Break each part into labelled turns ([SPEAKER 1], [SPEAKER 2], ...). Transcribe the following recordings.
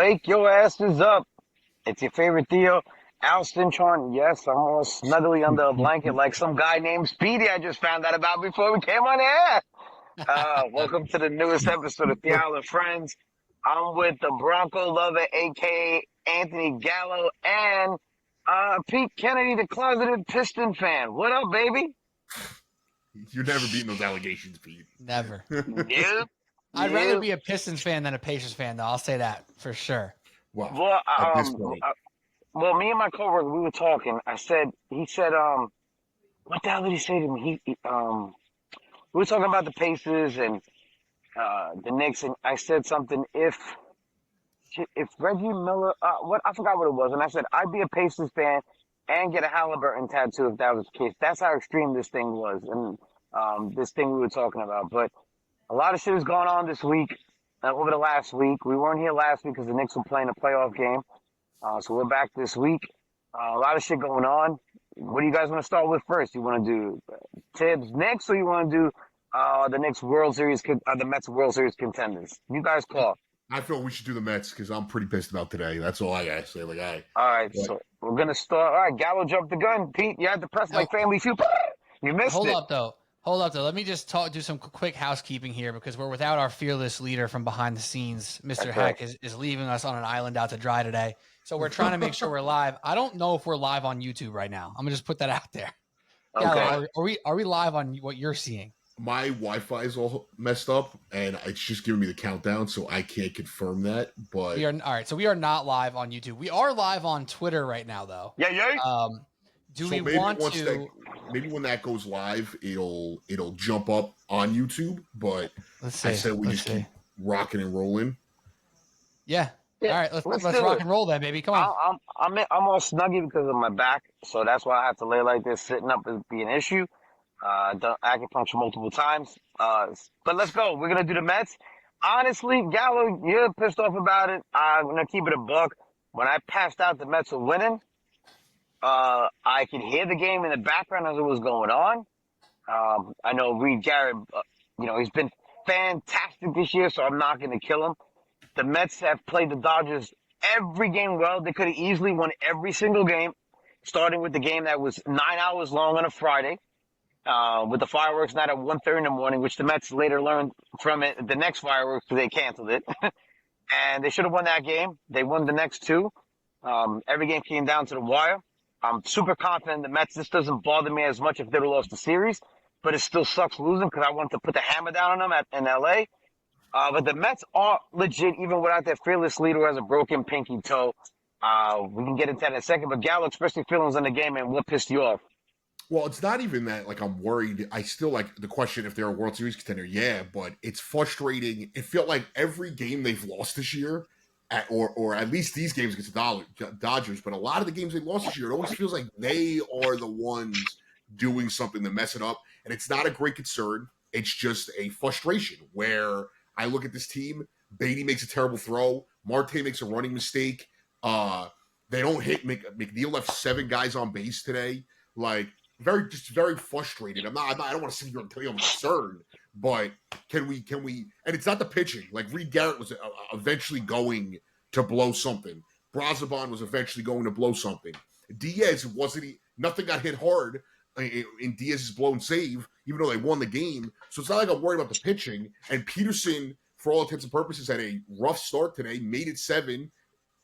[SPEAKER 1] Wake your asses up. It's your favorite Theo, Al Cintron. Yes, I'm all snuggly under a blanket like some guy named Speedy I just found out about before we came on air. Welcome to the newest episode of Tio Al Friends. I'm with the Bronco lover, a.k.a. Anthony Gallo, and Pete Kennedy, the closeted Piston fan. What up, baby?
[SPEAKER 2] You're never beating those allegations, Pete.
[SPEAKER 3] Never.
[SPEAKER 1] Yep.
[SPEAKER 3] I'd rather be a Pistons fan than a Pacers fan, though. I'll say that for sure.
[SPEAKER 2] Well, at this point.
[SPEAKER 1] Well, me and my coworker, we were talking. He said, what the hell did he say to me? We were talking about the Pacers and the Knicks, and I said something. If Reggie Miller, I forgot what it was, and I said I'd be a Pacers fan and get a Halliburton tattoo if that was the case. That's how extreme this thing was, and this thing we were talking about. But a lot of shit is going on this week. Over the last week, we weren't here last week because the Knicks were playing a playoff game. So we're back this week. A lot of shit going on. What do you guys want to start with first? You want to do Tibbs Knicks, or you want to do the Knicks World Series, the Mets World Series contenders? You guys call.
[SPEAKER 2] I feel we should do the Mets because I'm pretty pissed about today. That's all I gotta say.
[SPEAKER 1] All right, so we're gonna start. All right, Gallo jumped the gun. Pete, you had to press like Family Feud. You missed it.
[SPEAKER 3] Hold up, though. Let me just do some quick housekeeping here because we're without our fearless leader from behind the scenes. Mr. Heck is leaving us on an island out to dry today. So we're trying to make sure we're live. I don't know if we're live on YouTube right now. I'm going to just put that out there.
[SPEAKER 1] Okay.
[SPEAKER 3] Gallo, are we live on what you're seeing?
[SPEAKER 2] My Wi-Fi is all messed up, and it's just giving me the countdown, so I can't confirm that. But
[SPEAKER 3] all right. So we are not live on YouTube. We are live on Twitter right now, though.
[SPEAKER 1] Yeah.
[SPEAKER 2] Maybe when that goes live, it'll jump up on YouTube. But I said we just keep rocking and rolling.
[SPEAKER 3] Yeah. All right, let's rock and roll then, baby. Come on.
[SPEAKER 1] I'm all snuggy because of my back, so that's why I have to lay like this. Sitting up is be an issue. Done acupuncture multiple times. But let's go. We're gonna do the Mets. Honestly, Gallo, you're pissed off about it. I'm gonna keep it a buck. When I passed out, the Mets were winning. I could hear the game in the background as it was going on. I know Reed Garrett, he's been fantastic this year, so I'm not going to kill him. The Mets have played the Dodgers every game well. They could have easily won every single game, starting with the game that was 9 hours long on a Friday, with the fireworks night at 1:30 in the morning, which the Mets later learned from it, the next fireworks, because they canceled it. And they should have won that game. They won the next two. Every game came down to the wire. I'm super confident the Mets, this doesn't bother me as much if they'd have lost the series, but it still sucks losing because I want to put the hammer down on them in L.A. But the Mets are legit, even without their fearless leader who has a broken pinky toe. We can get into that in a second, but Gallo, express your feelings on the game and what pissed you off?
[SPEAKER 2] Well, it's not even that, I'm worried. I still like the question if they're a World Series contender. Yeah, but it's frustrating. It felt like every game they've lost this year, or at least these games against the Dodgers, but a lot of the games they lost this year, it always feels like they are the ones doing something to mess it up. And it's not a great concern. It's just a frustration where I look at this team, Beatty makes a terrible throw, Marte makes a running mistake. They don't hit. McNeil left 7 guys on base today. Very frustrated. I don't want to sit here and tell you I'm concerned, but can we? And it's not the pitching. Reed Garrett was eventually going to blow something. Brazoban was eventually going to blow something. Diaz nothing got hit hard in Diaz's blown save, even though they won the game. So it's not like I'm worried about the pitching. And Peterson, for all intents and purposes, had a rough start today, made it 7,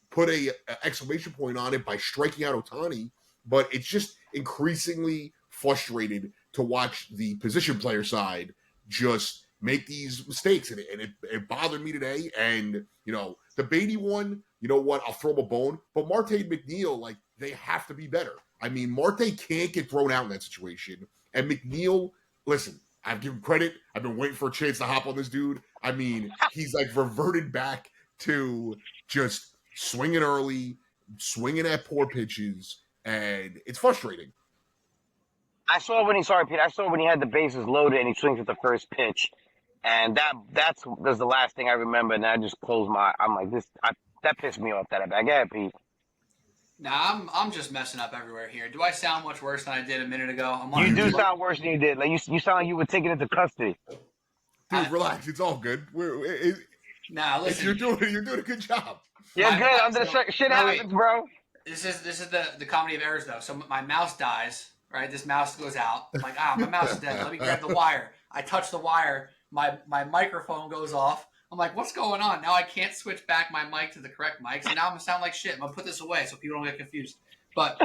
[SPEAKER 2] put a exclamation point on it by striking out Ohtani. But it's just increasingly frustrated to watch the position player side just make these mistakes. And it bothered me today. And, the Beatty one, you know what? I'll throw him a bone. But Marte and McNeil, they have to be better. I mean, Marte can't get thrown out in that situation. And McNeil, listen, I've given credit. I've been waiting for a chance to hop on this dude. I mean, he's reverted back to just swinging early, swinging at poor pitches. And it's frustrating.
[SPEAKER 1] I saw when he had the bases loaded and he swings at the first pitch, and that was the last thing I remember. And I just closed my. I'm like this. That pissed me off. That bad. Go ahead, Pete.
[SPEAKER 3] Nah, I'm just messing up everywhere here. Do I sound much worse than I did a minute ago?
[SPEAKER 1] You do sound worse than you did. You sound like you were taken into custody.
[SPEAKER 2] Dude, relax. It's all good.
[SPEAKER 3] Nah, listen.
[SPEAKER 2] You're doing a good job.
[SPEAKER 1] You're good. Under the shit happens, bro.
[SPEAKER 3] This is the comedy of errors though. So my mouse dies, right? This mouse goes out. I'm like, my mouse is dead. Let me grab the wire. I touch the wire. My microphone goes off. I'm like, what's going on? Now I can't switch back my mic to the correct mic. So now I'm gonna sound like shit. I'm gonna put this away so people don't get confused. But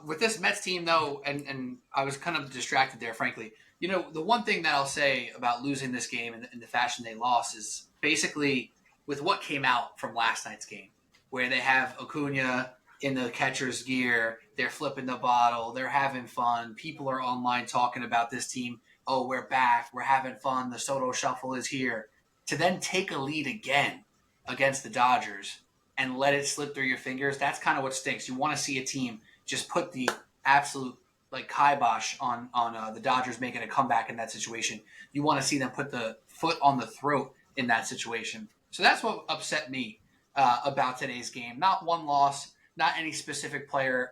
[SPEAKER 3] with this Mets team though, and I was kind of distracted there, frankly. You know, the one thing that I'll say about losing this game in the fashion they lost is basically with what came out from last night's game, where they have Acuna in the catcher's gear, they're flipping the bottle, they're having fun. People are online talking about this team. Oh, we're back, we're having fun, the Soto Shuffle is here. To then take a lead again against the Dodgers and let it slip through your fingers, that's kind of what stinks. You want to see a team just put the absolute kibosh on the Dodgers making a comeback in that situation. You want to see them put the foot on the throat in that situation. So that's what upset me about today's game. Not one loss, not any specific player,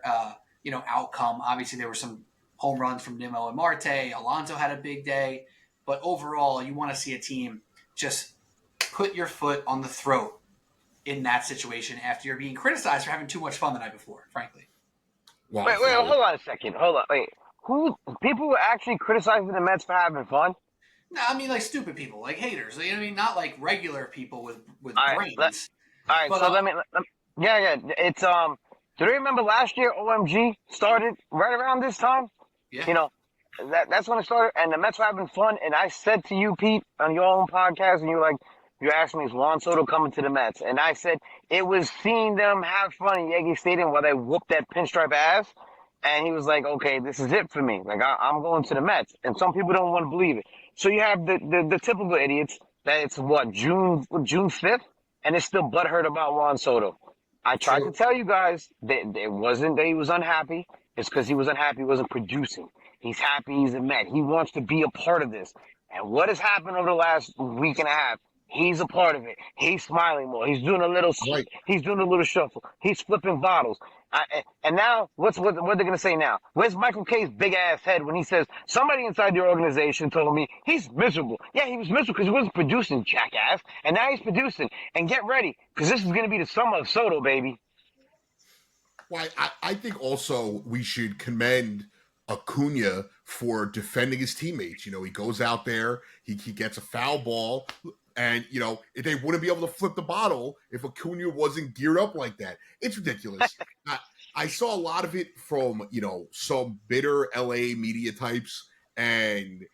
[SPEAKER 3] outcome. Obviously, there were some home runs from Nimmo and Marte. Alonso had a big day. But overall, you want to see a team just put your foot on the throat in that situation after you're being criticized for having too much fun the night before, frankly.
[SPEAKER 2] Wow,
[SPEAKER 1] Wait, hold on a second. Hold on. Wait. People were actually criticizing the Mets for having fun?
[SPEAKER 3] No, I mean stupid people, like haters. You know what I mean? Not like regular people with brains.
[SPEAKER 1] All right, but, so let me. Yeah. It's Do you remember last year OMG started right around this time?
[SPEAKER 3] Yeah.
[SPEAKER 1] You know, that's when it started, and the Mets were having fun. And I said to you, Pete, on your own podcast, and you asked me, is Juan Soto coming to the Mets? And I said it was seeing them have fun in Yankee Stadium while they whooped that pinstripe ass. And he was like, okay, this is it for me. Like, I'm going to the Mets. And some people don't want to believe it. So you have the typical idiots that it's June 5th, and they're still butthurt about Juan Soto. I tried to tell you guys that it wasn't that he was unhappy. It's because he was unhappy he wasn't producing. He's happy he's a Met. He wants to be a part of this. And what has happened over the last week and a half? He's a part of it. He's smiling more. He's doing a little.
[SPEAKER 2] Right.
[SPEAKER 1] He's doing a little shuffle. He's flipping bottles. And now, what they're gonna say now? Where's Michael K's big ass head when he says somebody inside your organization told me he's miserable? Yeah, he was miserable because he wasn't producing, jackass. And now he's producing. And get ready, because this is gonna be the summer of Soto, baby.
[SPEAKER 2] Well, I think also we should commend Acuna for defending his teammates. He goes out there, he gets a foul ball, and they wouldn't be able to flip the bottle if Acuna wasn't geared up like that. It's ridiculous. I saw a lot of it from some bitter LA media types, and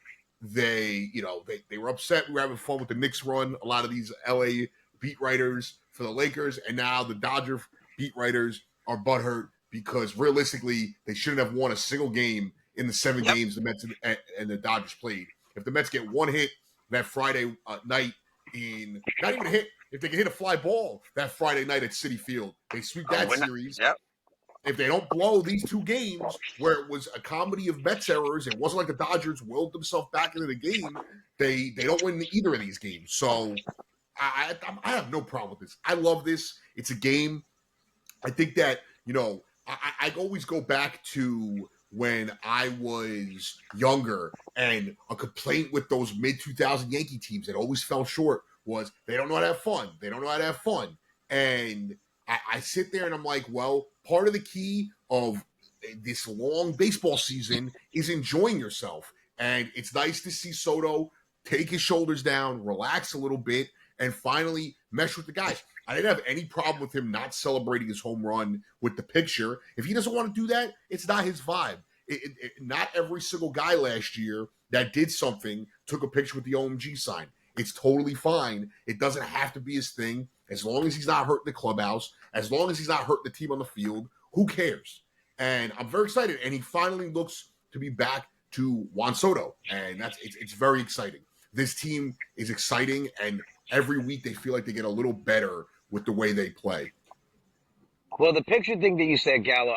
[SPEAKER 2] they were upset. We were having fun with the Knicks run. A lot of these LA beat writers for the Lakers, and now the Dodger beat writers are butthurt because realistically they shouldn't have won a single game in the 7 games the Mets and the Dodgers played. If the Mets get one hit that Friday night not even a hit, if they can hit a fly ball that Friday night at Citi Field, they sweep that series.
[SPEAKER 1] Yep.
[SPEAKER 2] If they don't blow these 2 games where it was a comedy of Mets errors, it wasn't like the Dodgers willed themselves back into the game, they don't win either of these games. So I have no problem with this. I love this. It's a game. I think that, I always go back to when I was younger, and a complaint with those mid-2000 Yankee teams that always fell short was they don't know how to have fun. They don't know how to have fun. And I sit there and I'm like, well, part of the key of this long baseball season is enjoying yourself. And it's nice to see Soto take his shoulders down, relax a little bit, and finally mesh with the guys. I didn't have any problem with him not celebrating his home run with the picture. If he doesn't want to do that, it's not his vibe. Not every single guy last year that did something took a picture with the OMG sign. It's totally fine. It doesn't have to be his thing. As long as he's not hurting the clubhouse, as long as he's not hurting the team on the field, who cares? And I'm very excited. And he finally looks to be back to Juan Soto. And it's very exciting. This team is exciting, and every week they feel like they get a little better with the way they play.
[SPEAKER 1] Well, the picture thing that you said, Gallo,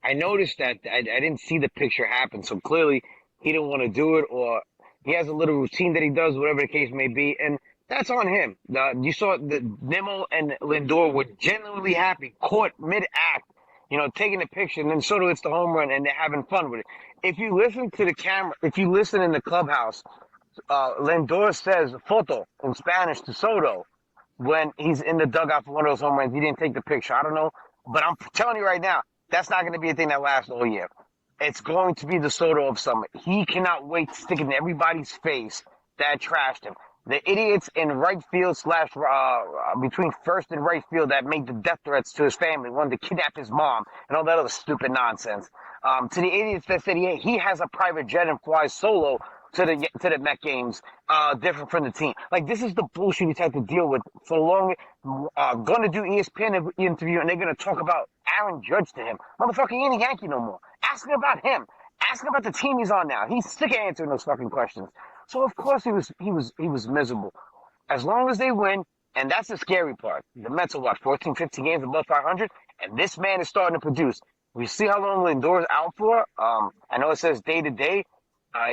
[SPEAKER 1] I noticed that I didn't see the picture happen. So clearly he didn't want to do it, or he has a little routine that he does, whatever the case may be. And that's on him. You saw the Nimmo and Lindor were genuinely happy, caught mid-act, taking the picture. And then Soto hits the home run, and they're having fun with it. If you listen to the camera, if you listen in the clubhouse, Lindor says photo in Spanish to Soto when he's in the dugout for one of those home runs. He didn't take the picture. I don't know, but I'm telling you right now, that's not going to be a thing that lasts all year. It's going to be the Soto of summer. He cannot wait to stick it in everybody's face that trashed him. The idiots in right field slash between first and right field that made the death threats to his family, wanted to kidnap his mom, and all that other stupid nonsense. To the idiots that said he has a private jet and flies solo to the Met games, different from the team. Like, this is the bullshit he's had to deal with for long. Going to do ESPN interview, and they're going to talk about Aaron Judge to him. Motherfucker, he ain't a Yankee no more. Ask him about him. Ask him about the team he's on now. He's sick of answering those fucking questions. So of course he was miserable. As long as they win, and that's the scary part. The Mets are what, 14, 15 games above 500, and this man is starting to produce. We see how long Lindor's out for. I know it says day to day.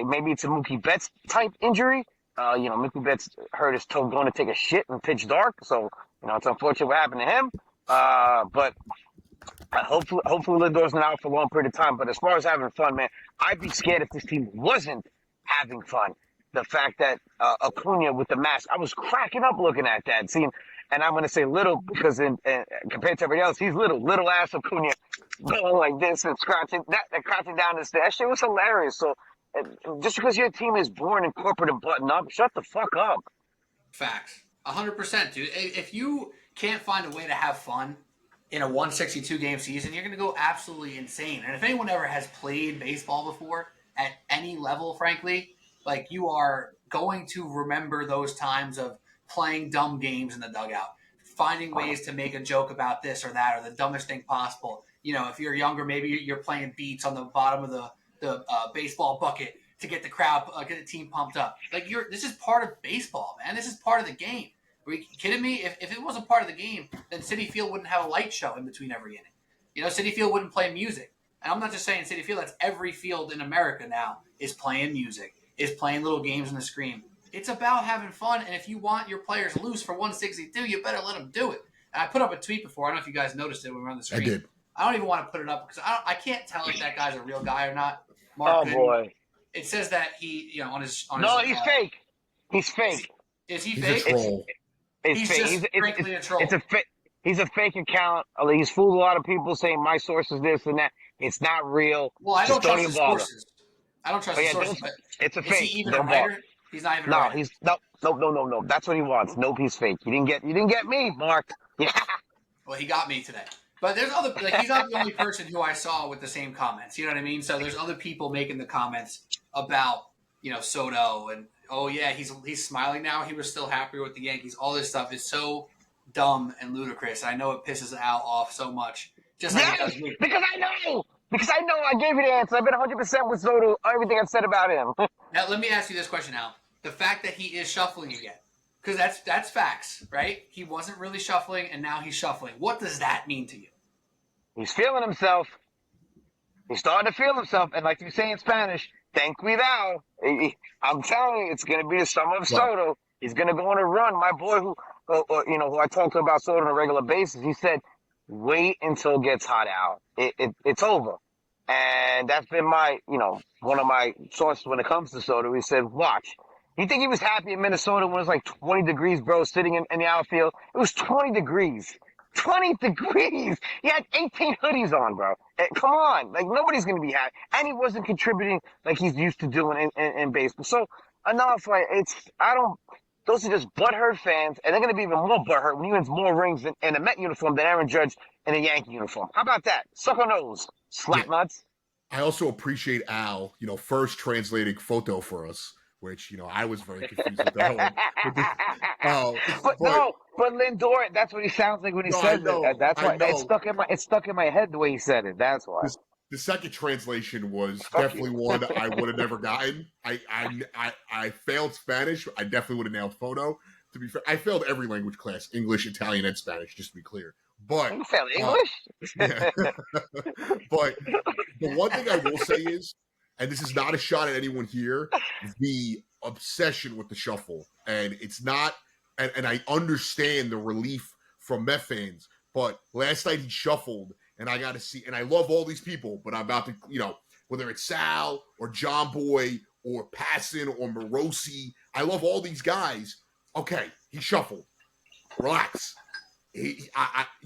[SPEAKER 1] Maybe it's a Mookie Betts type injury. Mookie Betts hurt his toe going to take a shit in pitch dark. So, it's unfortunate what happened to him. But hopefully Lindor's not out for a long period of time. But as far as having fun, man, I'd be scared if this team wasn't having fun. The fact that Acuna with the mask, I was cracking up looking at that scene. And I'm going to say little because compared to everybody else, he's little ass Acuna going like this and crouching down the stairs. That shit was hilarious. So just because your team is born in corporate and button up, shut the fuck up.
[SPEAKER 3] Facts. 100%, dude. If you can't find a way to have fun in a 162 game season, you're going to go absolutely insane. And if anyone ever has played baseball before at any level, frankly, like, you are going to remember those times of playing dumb games in the dugout, finding ways to make a joke about this or that or the dumbest thing possible. If you're younger, maybe you're playing beats on the bottom of the baseball bucket to get the crowd, get the team pumped up. Like, this is part of baseball, man. This is part of the game. Are you kidding me? If it wasn't part of the game, then Citi Field wouldn't have a light show in between every inning. Citi Field wouldn't play music. And I'm not just saying Citi Field. That's every field in America now is playing music, is playing little games on the screen. It's about having fun, and if you want your players loose for 162, you better let them do it. And I put up a tweet before. I don't know if you guys noticed it when we were on the screen.
[SPEAKER 2] I did.
[SPEAKER 3] I don't even want to put it up because I can't tell if that guy's a real guy or not. Mark,
[SPEAKER 1] boy.
[SPEAKER 3] It says that he, on his.
[SPEAKER 1] No, he's fake. He's fake.
[SPEAKER 3] Is he
[SPEAKER 2] He's
[SPEAKER 3] fake?
[SPEAKER 2] a troll.
[SPEAKER 1] He's fake.
[SPEAKER 3] Just frankly a troll.
[SPEAKER 1] He's a fake account. He's fooled a lot of people saying my source is this and that. It's not real.
[SPEAKER 3] Well, I don't
[SPEAKER 1] Just
[SPEAKER 3] trust his
[SPEAKER 1] bother.
[SPEAKER 3] sources. I don't trust his sources. But
[SPEAKER 1] it's a
[SPEAKER 3] is
[SPEAKER 1] fake.
[SPEAKER 3] he even
[SPEAKER 1] Don't
[SPEAKER 3] a writer?
[SPEAKER 1] bother.
[SPEAKER 3] He's not even a
[SPEAKER 1] No,
[SPEAKER 3] writer.
[SPEAKER 1] he's no. That's what he wants. Nope, he's fake. You didn't get me, Mark. Yeah.
[SPEAKER 3] Well, he got me today. But there's other, he's not the only person who I saw with the same comments. You know what I mean? So there's other people making the comments about, Soto and, oh yeah, he's smiling now. He was still happier with the Yankees. All this stuff is so dumb and ludicrous. I know it pisses Al off so much. Just like it does me.
[SPEAKER 1] Because I know. I gave you the answer. I've been 100% with Soto. Everything I've said about him.
[SPEAKER 3] Now let me ask you this question, Al. The fact that he is shuffling again, because that's facts, right? He wasn't really shuffling, and now he's shuffling. What does that mean to you?
[SPEAKER 1] He's feeling himself. He's starting to feel himself. And like you say in Spanish, ten cuidado. I'm telling you, it's going to be the summer of Soto. He's going to go on a run. My boy who I talk to about Soto on a regular basis, he said, wait until it gets hot out. It's over. And that's been my, one of my sources when it comes to Soto. He said, watch. You think he was happy in Minnesota when it was like 20 degrees, bro, sitting in the outfield? It was 20 degrees. 20 degrees. He had 18 hoodies on, bro. Come on. Like, nobody's going to be happy. And he wasn't contributing like he's used to doing in baseball. So, enough. Like, those are just butthurt fans, and they're going to be even more butthurt when he wins more rings in a Met uniform than Aaron Judge in a Yankee uniform. How about that? Suck on those. Slap nuts.
[SPEAKER 2] I also appreciate Al, first translating photo for us, which, I was very confused with that whole.
[SPEAKER 1] But Lindor, that's what he sounds like when he says it. That's why it's stuck in my head the way he said it. That's why.
[SPEAKER 2] The second translation was definitely one I would have never gotten. I failed Spanish. I definitely would have nailed photo. To be fair, I failed every language class: English, Italian, and Spanish. Just to be clear. But
[SPEAKER 1] you failed English.
[SPEAKER 2] Yeah. But the one thing I will say is, and this is not a shot at anyone here, the obsession with the shuffle, and it's not. And I understand the relief from Met fans, but last night he shuffled, and I got to see, and I love all these people, but I'm about to, whether it's Sal or John Boy or Passon or Morosi. I love all these guys. Okay, he shuffled. Relax. You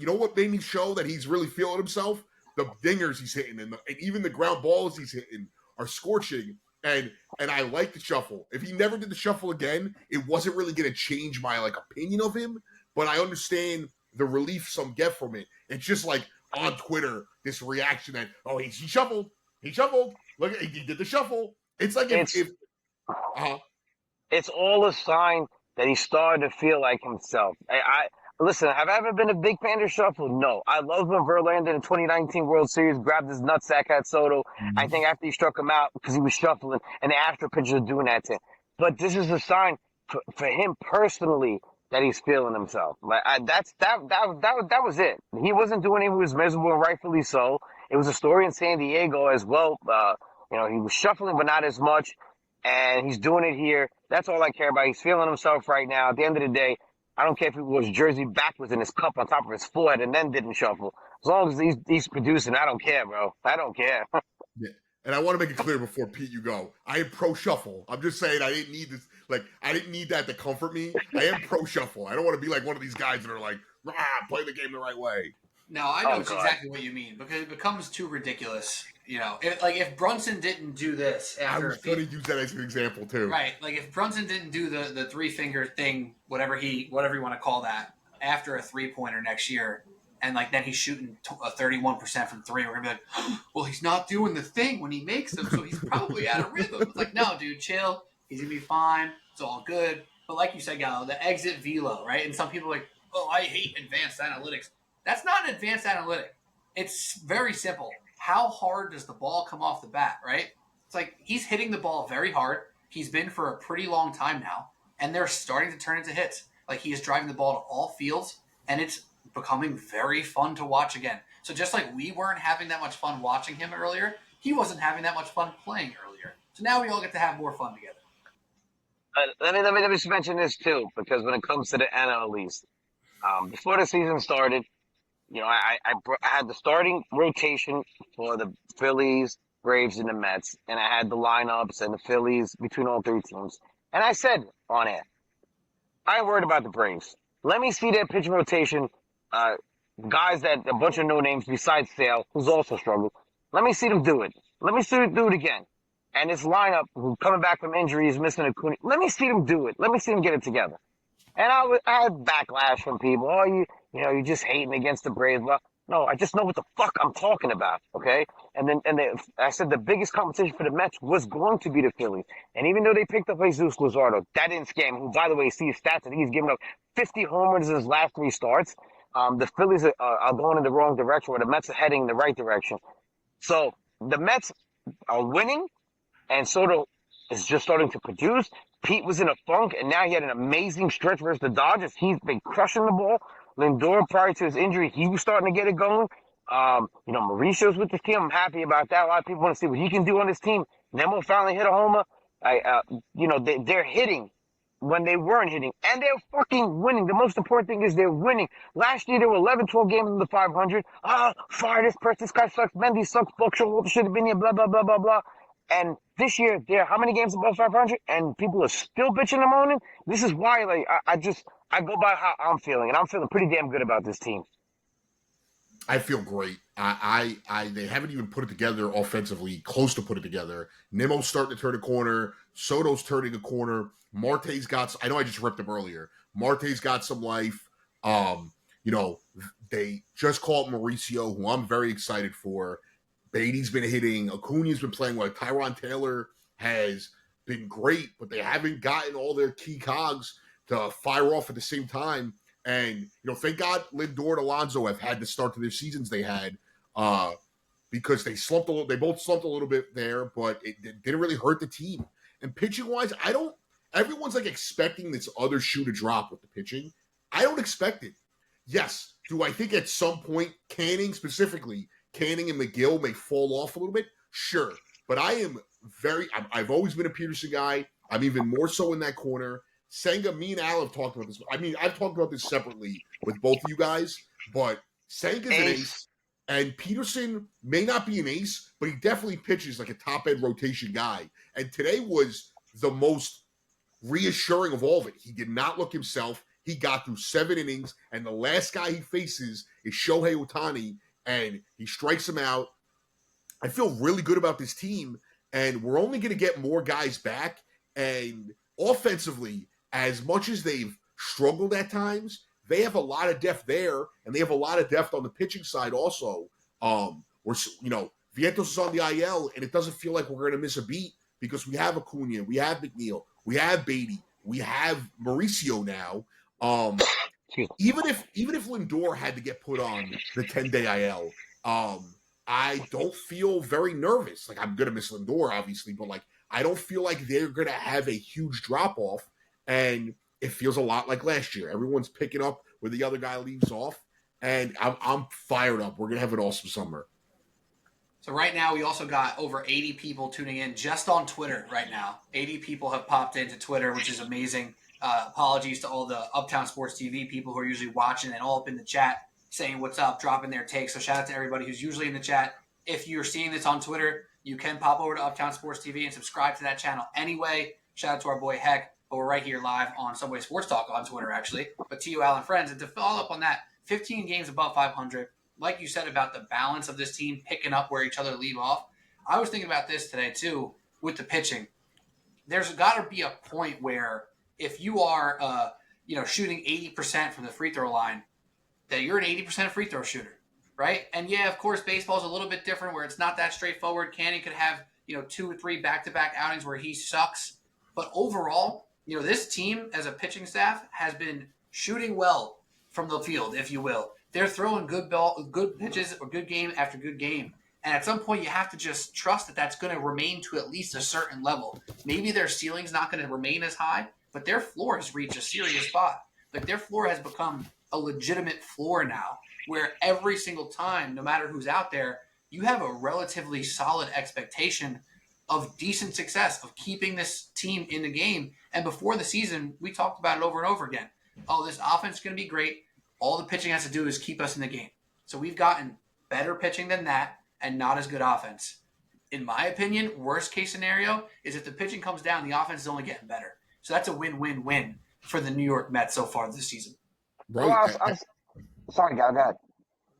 [SPEAKER 2] know what made me show that he's really feeling himself? The dingers he's hitting and even the ground balls he's hitting are scorching. And I like the shuffle. If he never did the shuffle again, it wasn't really going to change my opinion of him. But I understand the relief some get from it. It's just on Twitter, this reaction that he shuffled, look, he did the shuffle. It's like
[SPEAKER 1] it's all a sign that he's starting to feel like himself. Listen, have I ever been a big fan of Shuffle? No. I love when Verlander in the 2019 World Series grabbed his nutsack at Soto. Mm-hmm. I think after he struck him out because he was shuffling, and the Astro pitchers are doing that to him. But this is a sign for him personally that he's feeling himself. That was it. He wasn't doing it. He was miserable, and rightfully so. It was a story in San Diego as well. He was shuffling, but not as much, and he's doing it here. That's all I care about. He's feeling himself right now. At the end of the day, I don't care if he wore his jersey backwards in his cup on top of his forehead and then didn't shuffle. As long as he's producing, I don't care, bro. I don't care.
[SPEAKER 2] Yeah. And I want to make it clear before Pete, you go. I am pro shuffle. I'm just saying I didn't need this. I didn't need that to comfort me. I am pro shuffle. I don't want to be like one of these guys that are play the game the right way.
[SPEAKER 3] No, I know exactly what you mean because it becomes too ridiculous. If Brunson didn't do this after,
[SPEAKER 2] I was going to use that as an example too.
[SPEAKER 3] Right, if Brunson didn't do the 3-finger thing, whatever you want to call that, after a 3-pointer next year, and then he's shooting 31% from 3, we're gonna be like, well, he's not doing the thing when he makes them, so he's probably out of rhythm. It's no, dude, chill. He's gonna be fine. It's all good. But like you said, Gallo, the exit velo, right? And some people are like, oh, I hate advanced analytics. That's not an advanced analytic. It's very simple. How hard does the ball come off the bat, right? It's he's hitting the ball very hard. He's been for a pretty long time now, and they're starting to turn into hits. He is driving the ball to all fields, and it's becoming very fun to watch again. So just like we weren't having that much fun watching him earlier, he wasn't having that much fun playing earlier. So now we all get to have more fun together.
[SPEAKER 1] Let me just mention this too, because when it comes to the NL East, before the season started, I had the starting rotation for the Phillies, Braves, and the Mets, and I had the lineups and the Phillies between all three teams. And I said on air, I ain't worried about the Braves. Let me see their pitching rotation, guys that a bunch of no names besides Sale, who's also struggled. Let me see them do it. Let me see them do it again. And this lineup, who's coming back from injuries, missing a Cooney, let me see them do it. Let me see them get it together. And I had backlash from people. Oh, you're just hating against the Braves. Well, no, I just know what the fuck I'm talking about, okay? And I said the biggest competition for the Mets was going to be the Phillies. And even though they picked up Jesus Luzardo, that didn't scare me. Who, by the way, see his stats, I think he's given up 50 homers in his last 3 starts. The Phillies are going in the wrong direction, where the Mets are heading in the right direction. So the Mets are winning, and Soto is just starting to produce. Pete was in a funk, and now he had an amazing stretch versus the Dodgers. He's been crushing the ball. Lindor, prior to his injury, he was starting to get it going. Mauricio's with this team. I'm happy about that. A lot of people want to see what he can do on this team. Nemo finally hit a homer. They're hitting when they weren't hitting, and they're fucking winning. The most important thing is they're winning. Last year, there were 11, 12 games in the 500. Fire this person. This guy sucks. Mendy sucks. Buckshot should have been here. Blah, blah, blah, blah, blah. And this year, there are how many games above 500? And people are still bitching and moaning. This is why, I go by how I'm feeling, and I'm feeling pretty damn good about this team.
[SPEAKER 2] I feel great. They haven't even put it together offensively, close to put it together. Nemo's starting to turn a corner. Soto's turning a corner. Marte's got, I know I just ripped him earlier. Marte's got some life. They just called Mauricio, who I'm very excited for. Beatty's been hitting. Acuna's been playing well. Tyron Taylor has been great, but they haven't gotten all their key cogs to fire off at the same time. And, thank God Lindor and Alonso have had the start to their seasons they had because they slumped a little. They both slumped a little bit there, but it didn't really hurt the team. And pitching-wise, everyone's expecting this other shoe to drop with the pitching. I don't expect it. Yes. Do I think at some point Canning and McGill may fall off a little bit? Sure. But I've always been a Peterson guy. I'm even more so in that corner. Senga, me and Al have talked about this. I've talked about this separately with both of you guys, but Senga's an ace, And Peterson may not be an ace, but he definitely pitches like a top-end rotation guy. And today was the most reassuring of all of it. He did not look himself. He got through 7 innings, and the last guy he faces is Shohei Ohtani, and he strikes him out. I feel really good about this team, and we're only going to get more guys back. And offensively, as much as they've struggled at times, they have a lot of depth there, and they have a lot of depth on the pitching side also. Vientos is on the IL, and it doesn't feel like we're going to miss a beat because we have Acuna, we have McNeil, we have Beatty, we have Mauricio now. Even if Lindor had to get put on the 10-day IL, I don't feel very nervous. Like, I'm gonna miss Lindor, obviously, but like I don't feel like they're gonna have a huge drop off. And it feels a lot like last year. Everyone's picking up where the other guy leaves off, and I'm fired up. We're gonna have an awesome summer.
[SPEAKER 3] So right now, we also got over 80 people tuning in just on Twitter right now. 80 people have popped into Twitter, which is amazing. Apologies to all the Uptown Sports TV people who are usually watching and all up in the chat saying what's up, dropping their takes. So shout out to everybody who's usually in the chat. If you're seeing this on Twitter, you can pop over to Uptown Sports TV and subscribe to that channel anyway. Shout out to our boy Heck, but we're right here live on Subway Sports Talk on Twitter, actually. But Tio Al Friends, and to follow up on that, 15 games above 500. Like you said about the balance of this team picking up where each other leave off, I was thinking about this today too with the pitching. There's got to be a point where if you are, shooting 80% from the free throw line, that you're an 80% free throw shooter, right? And yeah, of course, baseball's a little bit different where it's not that straightforward. Canning could have 2 or 3 back-to-back outings where he sucks, but overall, this team as a pitching staff has been shooting well from the field, if you will. They're throwing good pitches or good game after good game. And at some point, you have to just trust that that's going to remain to at least a certain level. Maybe their ceiling's not going to remain as high, but their floor has reached a serious spot. Like, their floor has become a legitimate floor now, where every single time, no matter who's out there, you have a relatively solid expectation of decent success, of keeping this team in the game. And before the season, we talked about it over and over again. Oh, this offense is going to be great. All the pitching has to do is keep us in the game. So we've gotten better pitching than that and not as good offense. In my opinion, worst case scenario is if the pitching comes down, the offense is only getting better. So that's a win-win-win for the New York Mets so far this season.
[SPEAKER 2] Right.
[SPEAKER 1] Well, sorry, Gal, go ahead.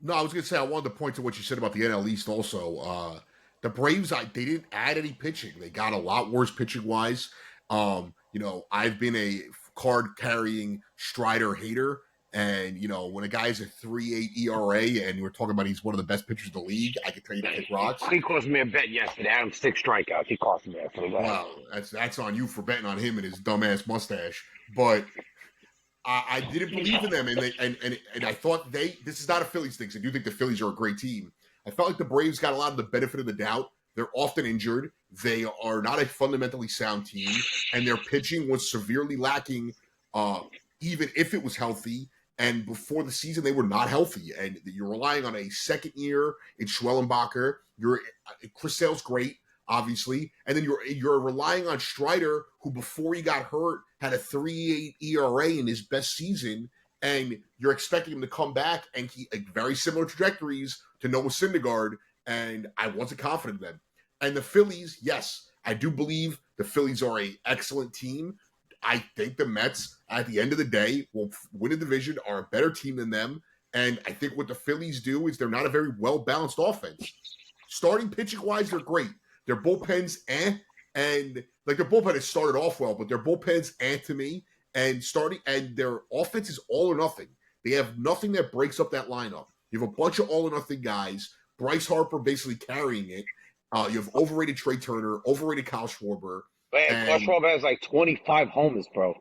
[SPEAKER 2] No, I was going to say, I wanted to point to what you said about the NL East also. The Braves, they didn't add any pitching. They got a lot worse pitching-wise. I've been a card-carrying Strider hater. And, when a guy has a 3.8 ERA and we're talking about he's one of the best pitchers in the league, I can tell you to kick rocks.
[SPEAKER 1] He cost me a bet yesterday. I have 6 strikeouts. He cost me yesterday.
[SPEAKER 2] Well, that's on you for betting on him and his dumbass mustache. But I didn't believe in them, and I thought this is not a Phillies thing. So I do think the Phillies are a great team. I felt like the Braves got a lot of the benefit of the doubt. They're often injured. They are not a fundamentally sound team, and their pitching was severely lacking, even if it was healthy. And before the season, they were not healthy. And you're relying on a second year in Schwellenbacher. Chris Sale's great, obviously. And then you're relying on Strider, who before he got hurt had a 3.8 ERA in his best season. And you're expecting him to come back and very similar trajectories to Noah Syndergaard. And I wasn't confident in them. And the Phillies, yes, I do believe the Phillies are an excellent team. I think the Mets, at the end of the day, will win a division, are a better team than them. And I think what the Phillies do is they're not a very well-balanced offense. Starting pitching-wise, they're great. Their bullpen's and their bullpen has started off well, but their bullpen's to me. And their offense is all or nothing. They have nothing that breaks up that lineup. You have a bunch of all or nothing guys. Bryce Harper basically carrying it. You have overrated Trey Turner, overrated Kyle Schwarber.
[SPEAKER 1] Man, Kyle Schwarber has like 25 homers, bro.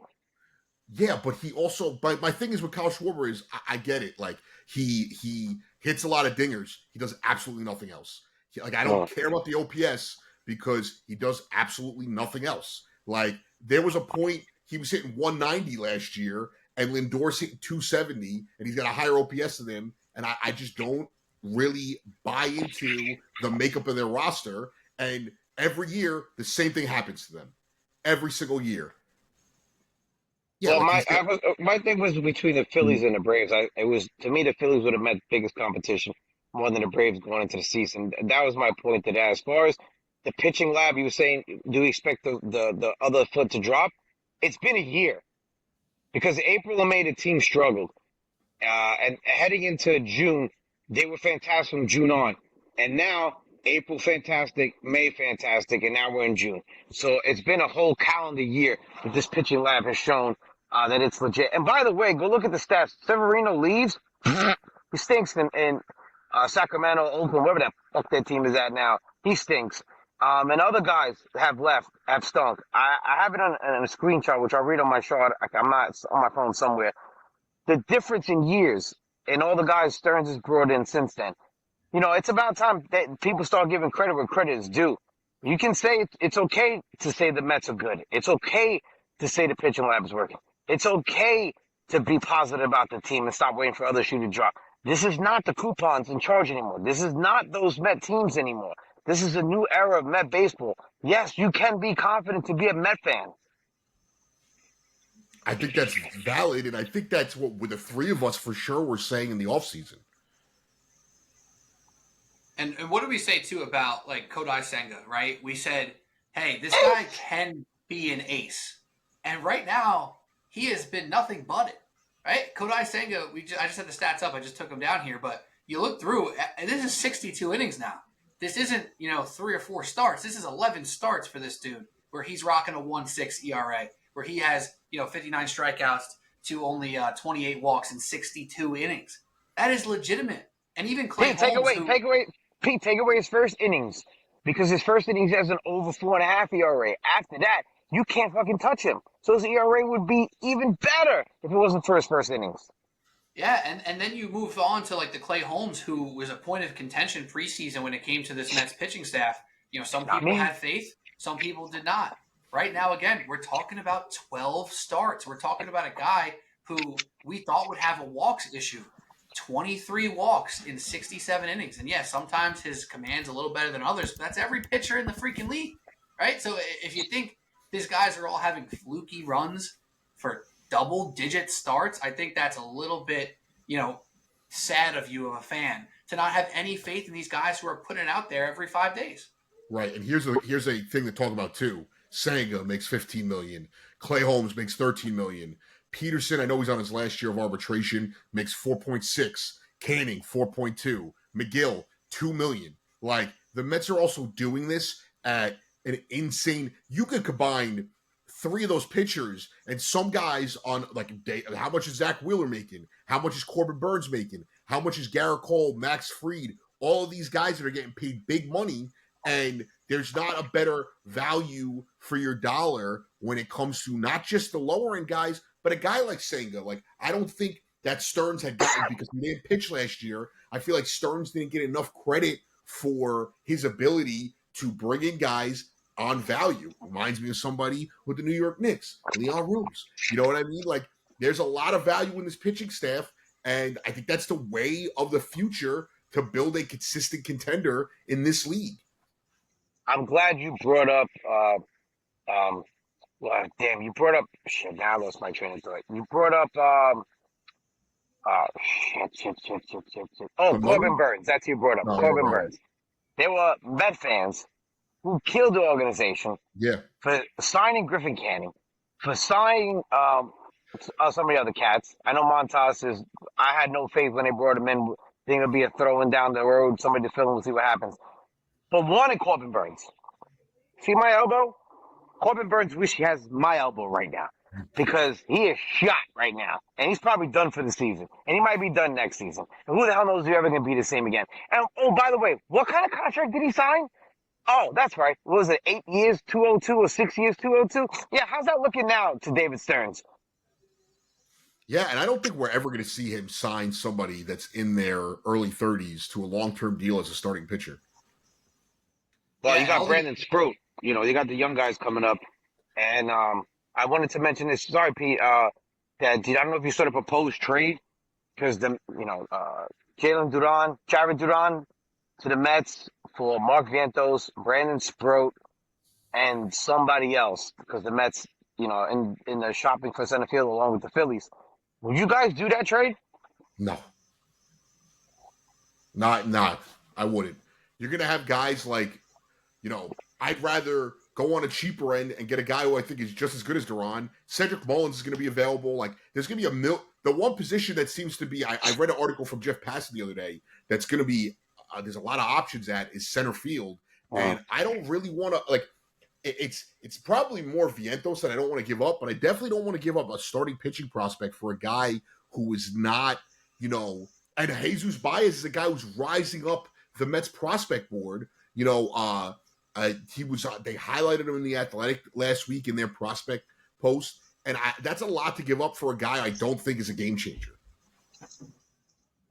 [SPEAKER 2] Yeah, but he also. But my thing is with Kyle Schwarber is I get it. Like he hits a lot of dingers. He does absolutely nothing else. I don't care about the OPS because he does absolutely nothing else. Like there was a point he was hitting 190 last year, and Lindor's hitting 270, and he's got a higher OPS than him. And I just don't really buy into the makeup of their roster. And every year, the same thing happens to them. Every single year.
[SPEAKER 1] Yeah, well, my thing was between the Phillies and the Braves. To me, the Phillies would have met the biggest competition. more than the Braves going into the season. That was my point to that. As far as the pitching lab, you were saying, do we expect the other foot to drop? It's been a year because April and May the team struggled. And heading into June, they were fantastic from June on. And now April fantastic, May fantastic, and now we're in June. So it's been a whole calendar year that this pitching lab has shown that it's legit. And by the way, go look at the stats. Severino leaves. He stinks in Sacramento, Oakland, wherever the fuck that team is at now. He stinks. And other guys have left, have stunk. I have it on a screenshot, which I'll read on my chart. I'm not on my phone somewhere. The difference in years and all the guys Stearns has brought in since then. You know, it's about time that people start giving credit where credit is due. You can say it's okay to say the Mets are good. It's okay to say the pitching lab is working. It's okay to be positive about the team and stop waiting for other shoe to drop. This is not the coupons in charge anymore. This is not those Met teams anymore. This is a new era of Met baseball. Yes, you can be confident to be a Met fan.
[SPEAKER 2] I think that's valid, and I think that's what the three of us for sure were saying in the offseason.
[SPEAKER 4] And what did we say, too, about, like, Kodai Senga, right? We said, hey, this guy can be an ace. And right now, he has been nothing but it, right? Kodai Senga, I just had the stats up. I just took him down here. But you look through, and this is 62 innings now. This isn't, 3 or 4 starts. This is 11 starts for this dude, where he's rocking a 1.6 ERA, where he has, 59 strikeouts to only 28 walks in 62 innings. That is legitimate. And even Clay Holmes,
[SPEAKER 1] take away his first innings, because his first innings has an over 4.5 ERA. After that, you can't fucking touch him. So his ERA would be even better if it wasn't for his first innings.
[SPEAKER 4] Yeah, and then you move on to like the Clay Holmes, who was a point of contention preseason when it came to this Mets pitching staff. Some people had faith, some people did not. Right now, again, we're talking about 12 starts. We're talking about a guy who we thought would have a walks issue. 23 walks in 67 innings. And yeah, sometimes his command's a little better than others, but that's every pitcher in the freaking league, right? So if you think these guys are all having fluky runs for double-digit starts, I think that's a little bit, sad of you of a fan to not have any faith in these guys who are putting it out there every 5 days.
[SPEAKER 2] Right, and here's a thing to talk about too. Senga makes $15 million. Clay Holmes makes $13 million. Peterson, I know he's on his last year of arbitration, makes 4.6. Canning, 4.2. McGill, $2 million. Like, the Mets are also doing this at an insane. You could combine 3 of those pitchers and some guys on, like, how much is Zach Wheeler making? How much is Corbin Burns making? How much is Garrett Cole, Max Fried? All of these guys that are getting paid big money, and there's not a better value for your dollar when it comes to not just the lower end guys, but a guy like Senga. Like, I don't think that Stearns had gotten, because he didn't pitch last year. I feel like Stearns didn't get enough credit for his ability to bring in guys on value. Reminds me of somebody with the New York Knicks, Leon Rooms. You know what I mean? Like, there's a lot of value in this pitching staff, and I think that's the way of the future to build a consistent contender in this league.
[SPEAKER 1] I'm glad you brought up, you brought up, shit, now I lost my train of thought. You brought up, Corbin Burns. That's who you brought up. Corbin Burns. There were Met fans who killed the organization for signing Griffin Canning, for signing some of the other cats. I know Montas is, I had no faith when they brought him in. Think it'll be a throwing down the road, somebody to fill him, we'll see what happens. But wanted Corbin Burns. See my elbow? Corbin Burns wish he has my elbow right now, because he is shot right now. And he's probably done for the season. And he might be done next season. And who the hell knows if he's ever going to be the same again. And, oh, by the way, what kind of contract did he sign? Oh, that's right. What was it, 8 years, 202, or 6 years, 202? Yeah, how's that looking now to David Stearns?
[SPEAKER 2] Yeah, and I don't think we're ever going to see him sign somebody that's in their early 30s to a long-term deal as a starting pitcher.
[SPEAKER 1] Well, you got Brandon Sprout. You got the young guys coming up. And I wanted to mention this. Sorry, Pete. I don't know if you saw the proposed trade, because Jared Duran to the Mets for Mark Vientos, Brandon Sprout, and somebody else, because the Mets, in the shopping for center field along with the Phillies. Would you guys do that trade?
[SPEAKER 2] No. Not. I wouldn't. You're gonna have guys like, I'd rather go on a cheaper end and get a guy who I think is just as good as Duran. Cedric Mullins is going to be available. Like, there's going to be the one position that seems to be. I read an article from Jeff Passan the other day that's going to be. There's a lot of options at is center field, and I don't really want to like. It's probably more Vientos that I don't want to give up, but I definitely don't want to give up a starting pitching prospect for a guy who is not, and Jesus Baez is a guy who's rising up the Mets prospect board. He was. They highlighted him in the Athletic last week in their prospect post, and that's a lot to give up for a guy I don't think is a game changer.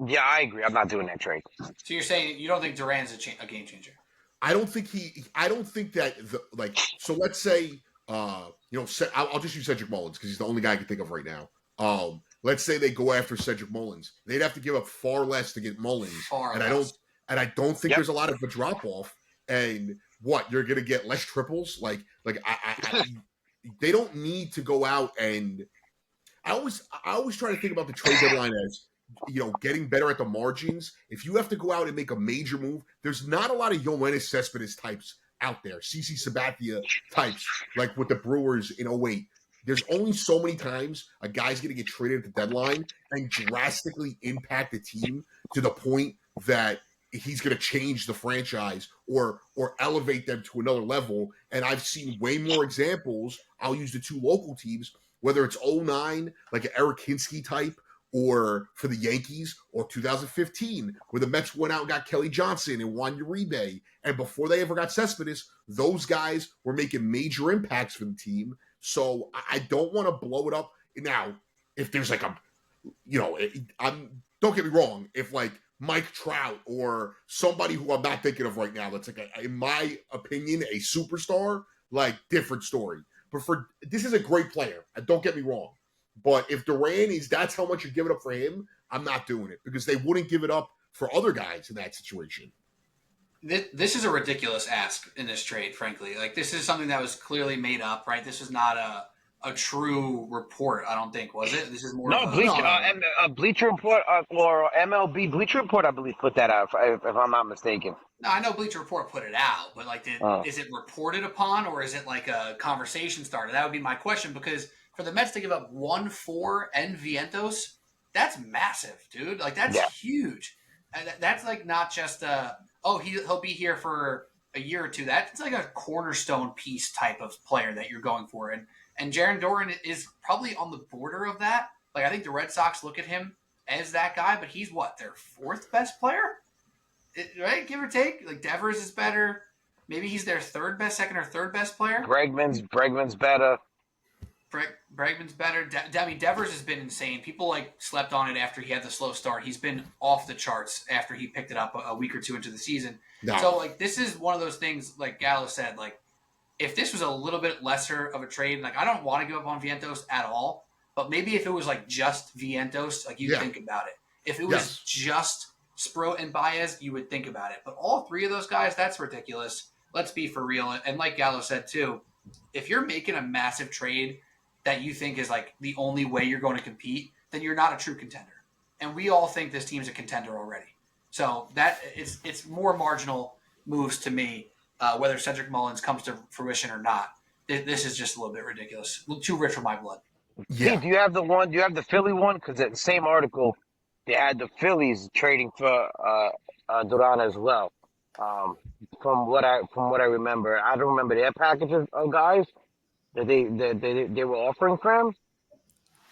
[SPEAKER 1] Yeah, I agree. I'm not doing that trade.
[SPEAKER 4] So you're saying you don't think Duran's a game changer?
[SPEAKER 2] I don't think that so let's say I'll just use Cedric Mullins because he's the only guy I can think of right now. Let's say they go after Cedric Mullins. They'd have to give up far less to get Mullins. I don't think there's a lot of a drop off. And what, you're gonna get less triples? Like they don't need to go out and I always try to think about the trade deadline as getting better at the margins. If you have to go out and make a major move, there's not a lot of Yoenis Cespedes types out there, CC Sabathia types, like with the Brewers in 08. There's only so many times a guy's going to get traded at the deadline and drastically impact the team to the point that he's going to change the franchise or elevate them to another level. And I've seen way more examples. I'll use the two local teams, whether it's 09, like an Eric Hinsky type, or for the Yankees, or 2015, where the Mets went out and got Kelly Johnson and Juan Uribe. And before they ever got Cespedes, those guys were making major impacts for the team. So I don't want to blow it up. Now, if there's like don't get me wrong, if like Mike Trout or somebody who I'm not thinking of right now, that's like, in my opinion, a superstar, like different story. But this is a great player. Don't get me wrong. But if Duran that's how much you're giving up for him, I'm not doing it because they wouldn't give it up for other guys in that situation.
[SPEAKER 4] This is a ridiculous ask in this trade, frankly. Like, this is something that was clearly made up, right? This is not a true report, I don't think, was it? This is more
[SPEAKER 1] Bleacher Report or MLB Bleacher Report, I believe, put that out, if I'm not mistaken.
[SPEAKER 4] No, I know Bleacher Report put it out, but like, is it reported upon or is it like a conversation starter? That would be my question, because for the Mets to give up 1-4 and Vientos, that's massive, dude. Like, that's huge. And that's like not just he'll be here for a year or two. That's like a cornerstone piece type of player that you're going for. And Jarren Duran is probably on the border of that. Like, I think the Red Sox look at him as that guy, but he's their fourth best player? Right? Give or take. Like, Devers is better. Maybe he's their second or third best player.
[SPEAKER 1] Bregman's better.
[SPEAKER 4] Bregman's better. Devers has been insane. People slept on it after he had the slow start. He's been off the charts after he picked it up a week or two into the season. No. So this is one of those things, like Gallo said, if this was a little bit lesser of a trade, I don't want to give up on Vientos at all, but maybe if it was just Vientos, you think about it. If it was just Sproat and Baez, you would think about it. But all three of those guys, that's ridiculous. Let's be for real. And like Gallo said too, if you're making a massive trade that you think is the only way you're going to compete, then you're not a true contender. And we all think this team's a contender already. So that it's more marginal moves to me, whether Cedric Mullins comes to fruition or not. This is just a little bit ridiculous. A little too rich for my blood.
[SPEAKER 1] Yeah. Pete, do you have the Philly one? Because in the same article, they had the Phillies trading for Duran as well. From what I remember, I don't remember their packages of guys that they were offering for him.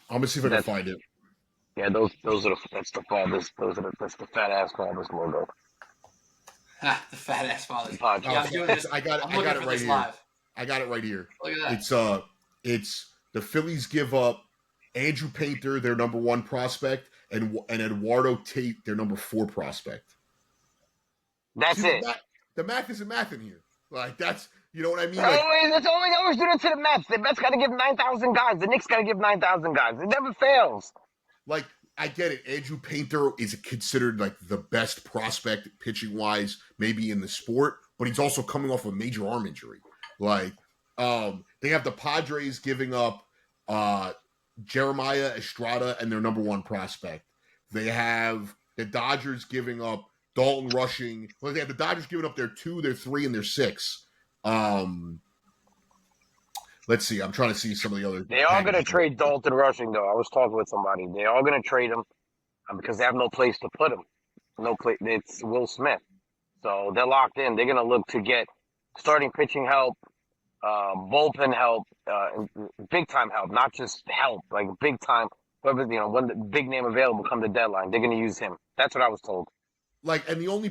[SPEAKER 2] I'm gonna see if I can find it.
[SPEAKER 1] Yeah, that's the fat ass fathers logo.
[SPEAKER 4] The fat ass fathers.
[SPEAKER 2] I got it right here.
[SPEAKER 4] Live.
[SPEAKER 2] I got it right here.
[SPEAKER 4] Look at that.
[SPEAKER 2] It's the Phillies give up Andrew Painter, their number 1 prospect, and Eduardo Tate, their number 4 prospect.
[SPEAKER 1] That's it.
[SPEAKER 2] The math isn't math in here. That's, you know what I mean?
[SPEAKER 1] It's always do it to the Mets. The Mets got to give 9,000 guys. The Knicks got to give 9,000 guys. It never fails.
[SPEAKER 2] I get it. Andrew Painter is considered the best prospect pitching wise, maybe in the sport, but he's also coming off a major arm injury. They have the Padres giving up Jeremiah Estrada and their number 1 prospect. They have the Dodgers giving up Dalton rushing. Well, they have the Dodgers giving up their 2, their 3, and their 6. Let's see. I'm trying to see some of the other.
[SPEAKER 1] They are going to trade Dalton rushing, though. I was talking with somebody. They are going to trade him because they have no place to put him. No place. It's Will Smith. So they're locked in. They're going to look to get starting pitching help, bullpen help, big time help, not just help, like big time. When the big name available come the deadline, they're going to use him. That's what I was told.
[SPEAKER 2] And the only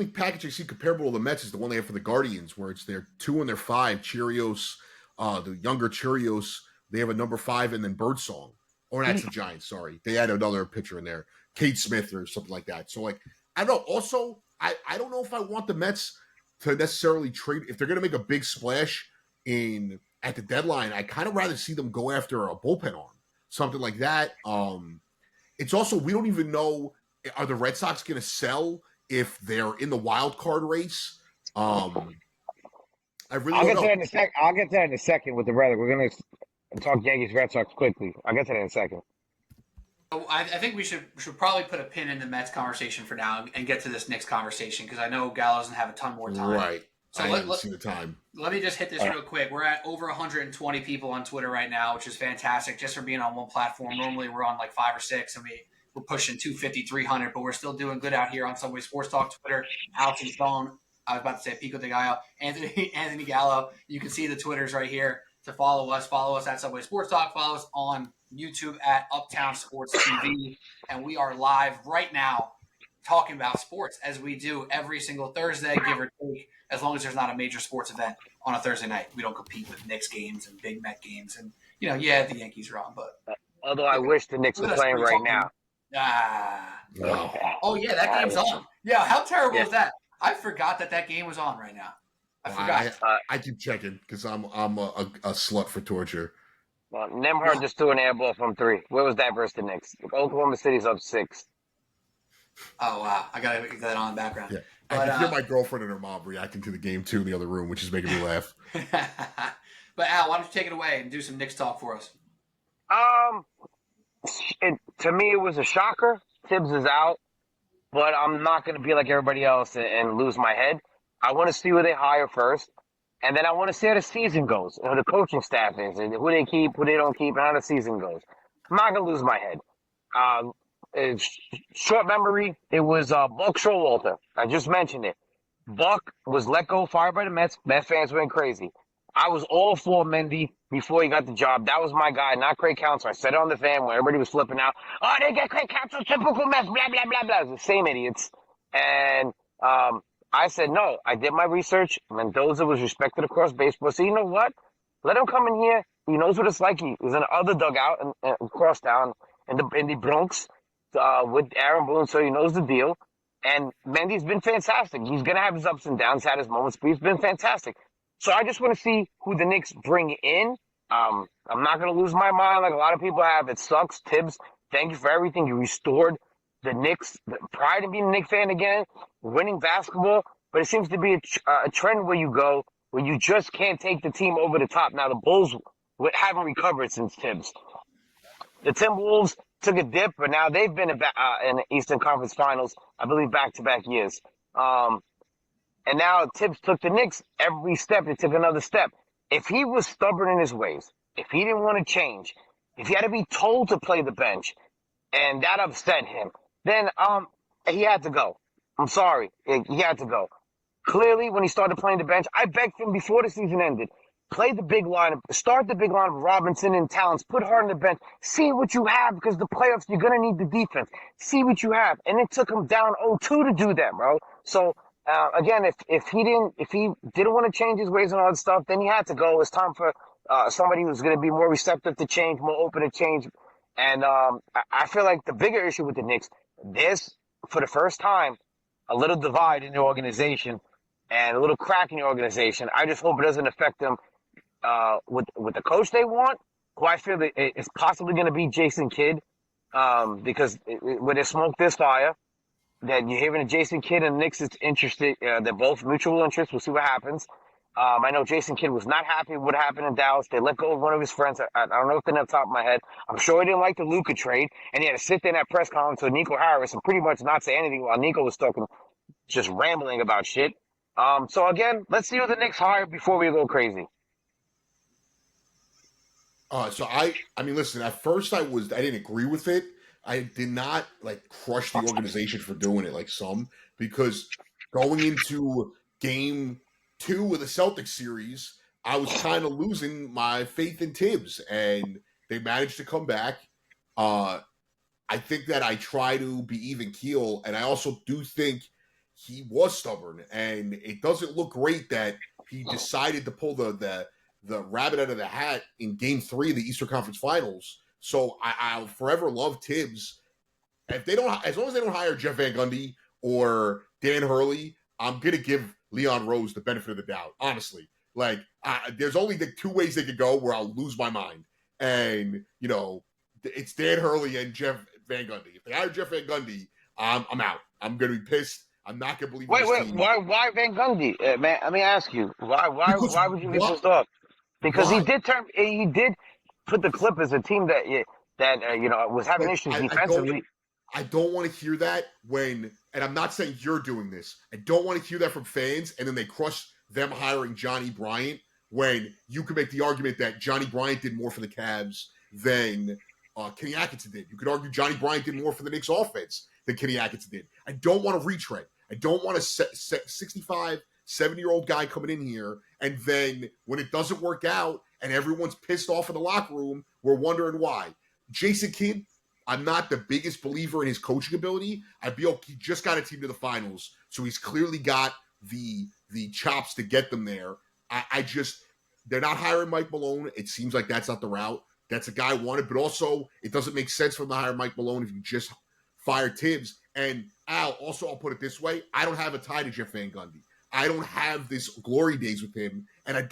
[SPEAKER 2] package I see comparable to the Mets is the one they have for the Guardians, where it's their 2 and their 5, Cheerios, the younger Cheerios. They have a number 5 and then Birdsong. Or that's the Giants, sorry. They had another pitcher in there, Cade Smith or something like that. So, I don't know. Also, I don't know if I want the Mets to necessarily trade. If they're going to make a big splash at the deadline, I kind of rather see them go after a bullpen arm, something like that. It's also, we don't even know, are the Red Sox going to sell if they're in the wild card race? I really
[SPEAKER 1] I'll
[SPEAKER 2] don't
[SPEAKER 1] get
[SPEAKER 2] know.
[SPEAKER 1] I'll get to that in a second with the Red. We're going to talk Yankees Red Sox quickly. I'll get to that in a second.
[SPEAKER 4] I think we should probably put a pin in the Mets conversation for now and get to this Knicks conversation because I know Gallo doesn't have a ton more time.
[SPEAKER 2] Right.
[SPEAKER 4] So
[SPEAKER 2] I haven't seen the time.
[SPEAKER 4] Let me just hit this real quick. We're at over 120 people on Twitter right now, which is fantastic just for being on one platform. Normally we're on like 5 or 6, and we're pushing 250, 300, but we're still doing good out here on Subway Sports Talk Twitter. Alex and Stone, I was about to say Pico de Gallo, Anthony Gallo. You can see the Twitters right here to follow us. Follow us at Subway Sports Talk. Follow us on YouTube at Uptown Sports TV. And we are live right now talking about sports as we do every single Thursday, give or take, as long as there's not a major sports event on a Thursday night. We don't compete with Knicks games and big Met games. And, the Yankees are on, but.
[SPEAKER 1] Although I wish the Knicks were playing right now.
[SPEAKER 4] Oh, yeah, that game's on. Yeah, how terrible is that? I forgot that game was on right now. I forgot.
[SPEAKER 2] I keep checking because I'm a slut for torture.
[SPEAKER 1] Well, Nemhard just threw an air ball from 3. Where was that versus the Knicks? Oklahoma City's up 6.
[SPEAKER 4] Oh, wow. I got to get that on in the background.
[SPEAKER 2] Yeah. I can hear my girlfriend and her mom reacting to the game, too, in the other room, which is making me laugh.
[SPEAKER 4] But, Al, why don't you take it away and do some Knicks talk for us?
[SPEAKER 1] To me, it was a shocker. Tibbs is out, but I'm not going to be like everybody else and lose my head. I want to see who they hire first, and then I want to see how the season goes, who the coaching staff is, and who they keep, who they don't keep, and how the season goes. I'm not going to lose my head. Short memory, it was Buck Showalter. I just mentioned it. Buck was let go, fired by the Mets. Mets fans went crazy. I was all for Mendy before he got the job. That was my guy, not Craig Counsell. I said it on the fan when everybody was flipping out. Oh, they get Craig Counsell, typical Mets, blah, blah, blah, blah. It was the same idiots. And I said, no, I did my research. Mendoza was respected across baseball. So you know what? Let him come in here. He knows what it's like. He was in the other dugout and across town in the Bronx with Aaron Boone, so he knows the deal. And Mendy's been fantastic. He's going to have his ups and downs, had his moments, but he's been fantastic. So I just want to see who the Knicks bring in. I'm not going to lose my mind like a lot of people have. It sucks. Tibbs, thank you for everything. You restored the Knicks, the pride in being a Knicks fan again, winning basketball. But it seems to be a trend where you just can't take the team over the top. Now, the Bulls haven't recovered since Tibbs. The Timberwolves took a dip, but now they've been in the Eastern Conference Finals, I believe, back-to-back years. And now Tibbs took the Knicks every step. They took another step. If he was stubborn in his ways, if he didn't want to change, if he had to be told to play the bench, and that upset him, then he had to go. I'm sorry. He had to go. Clearly, when he started playing the bench, I begged him before the season ended, play the big lineup, start the big lineup of Robinson and Towns, put Hart on the bench, see what you have, because the playoffs, you're going to need the defense. See what you have. And it took him down 0-2 to do that, bro. So, again, if he didn't want to change his ways and all that stuff, then he had to go. It's time for somebody who's going to be more receptive to change, more open to change. And I feel like the bigger issue with the Knicks, there's, for the first time, a little divide in the organization and a little crack in the organization. I just hope it doesn't affect them with the coach they want, who I feel that it's possibly going to be Jason Kidd, because when there's smoke, there's fire. That you're hearing a Jason Kidd and the Knicks is interested. They're both mutual interests. We'll see what happens. I know Jason Kidd was not happy with what happened in Dallas. They let go of one of his friends. I don't know if they're on the top of my head. I'm sure he didn't like the Luka trade, and he had to sit there in that press conference with Nico Harris and pretty much not say anything while Nico was talking just rambling about shit. So again, let's see who the Knicks hire before we go crazy.
[SPEAKER 2] So I mean, listen. At first, I didn't agree with it. I did not like crush the organization for doing it like some, because going into game 2 of the Celtics series, I was kind of losing my faith in Tibbs, and they managed to come back. I think that I try to be even keel, and I also do think he was stubborn, and it doesn't look great that he decided to pull the rabbit out of the hat in Game 3 of the Eastern Conference Finals. So I'll forever love Tibbs. If they don't, as long as they don't hire Jeff Van Gundy or Dan Hurley, I'm gonna give Leon Rose the benefit of the doubt. Honestly, like there's only the 2 ways they could go where I'll lose my mind, and it's Dan Hurley and Jeff Van Gundy. If they hire Jeff Van Gundy, I'm out. I'm gonna be pissed. I'm not gonna believe
[SPEAKER 1] Wait,
[SPEAKER 2] this team.
[SPEAKER 1] why Van Gundy? Man, let me ask you, why would you be pissed off? Because he did put the Clippers, a team that was having issues defensively.
[SPEAKER 2] I don't want to hear that and I'm not saying you're doing this. I don't want to hear that from fans, and then they crush them hiring Johnny Bryant when you could make the argument that Johnny Bryant did more for the Cavs than Kenny Atkinson did. You could argue Johnny Bryant did more for the Knicks offense than Kenny Atkinson did. I don't want to retread. I don't want a 65, 70-year-old guy coming in here, and then when it doesn't work out and everyone's pissed off in the locker room, we're wondering why. Jason Kidd, I'm not the biggest believer in his coaching ability. He just got a team to the finals, so he's clearly got the chops to get them there. They're not hiring Mike Malone. It seems like that's not the route. That's a guy wanted, but also it doesn't make sense for them to hire Mike Malone if you just fire Tibbs. And I'll put it this way. I don't have a tie to Jeff Van Gundy. I don't have this glory days with him. And I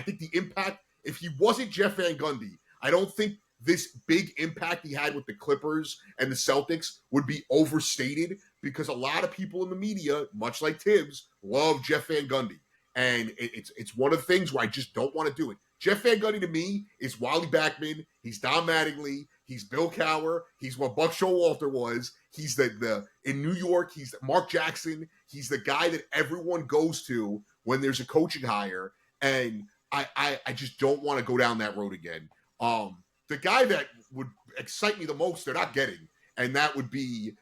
[SPEAKER 2] think the impact, if he wasn't Jeff Van Gundy, I don't think this big impact he had with the Clippers and the Celtics would be overstated, because a lot of people in the media, much like Tibbs, love Jeff Van Gundy. And it's one of the things where I just don't want to do it. Jeff Van Gundy to me is Wally Backman. He's Don Mattingly. He's Bill Cowher. He's what Buck Showalter was. He's in New York. He's Mark Jackson. He's the guy that everyone goes to when there's a coaching hire. And I just don't want to go down that road again. The guy that would excite me the most, they're not getting, and that would be,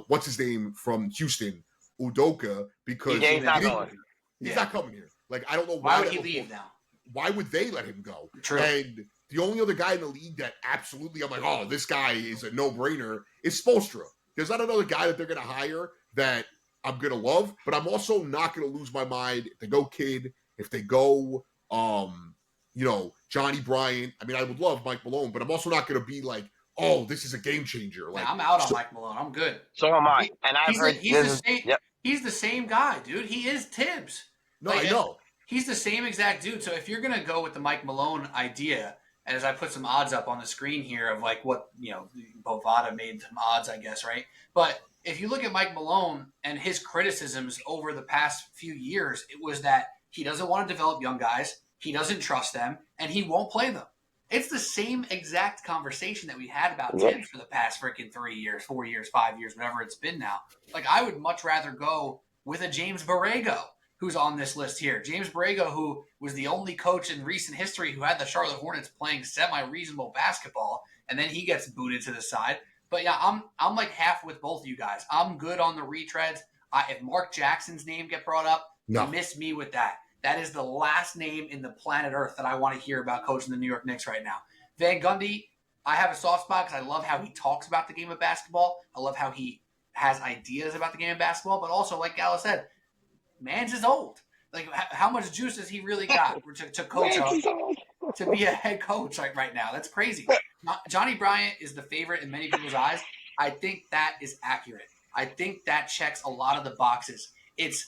[SPEAKER 2] what's his name from Houston, Udoka, because
[SPEAKER 1] he's not going.
[SPEAKER 2] He's not coming here. Like, I don't know
[SPEAKER 4] why would he leave now.
[SPEAKER 2] Why would they let him go?
[SPEAKER 4] True.
[SPEAKER 2] And the only other guy in the league that absolutely I'm like, oh, this guy is a no-brainer is Spoelstra. There's not another guy that they're going to hire that I'm going to love, but I'm also not going to lose my mind if they go Kidd, if they go, Johnny Bryant. I mean, I would love Mike Malone, but I'm also not going to be like, oh, this is a game changer. Like,
[SPEAKER 4] I'm out on Mike Malone. I'm good.
[SPEAKER 1] So am I. And I've heard
[SPEAKER 4] he's the same guy, dude. He is Tibbs.
[SPEAKER 2] No, I know.
[SPEAKER 4] He's the same exact dude. So if you're going to go with the Mike Malone idea, and as I put some odds up on the screen here of like what, Bovada made some odds, I guess, right? But if you look at Mike Malone and his criticisms over the past few years, it was that he doesn't want to develop young guys. He doesn't trust them, and he won't play them. It's the same exact conversation that we had about Tibbs for the past freaking 3 years, 4 years, 5 years, whatever it's been now. Like, I would much rather go with a James Borrego, who's on this list here. James Borrego, who was the only coach in recent history who had the Charlotte Hornets playing semi-reasonable basketball, and then he gets booted to the side. But yeah, I'm like half with both of you guys. I'm good on the retreads. If Mark Jackson's name get brought up, miss me with that. That is the last name in the planet Earth that I want to hear about coaching the New York Knicks right now. Van Gundy, I have a soft spot because I love how he talks about the game of basketball. I love how he has ideas about the game of basketball. But also, like Gallo said, man's is old. Like, how much juice has he really got to coach up, to be a head coach right now? That's crazy. Johnny Bryant is the favorite in many people's eyes. I think that is accurate. I think that checks a lot of the boxes. This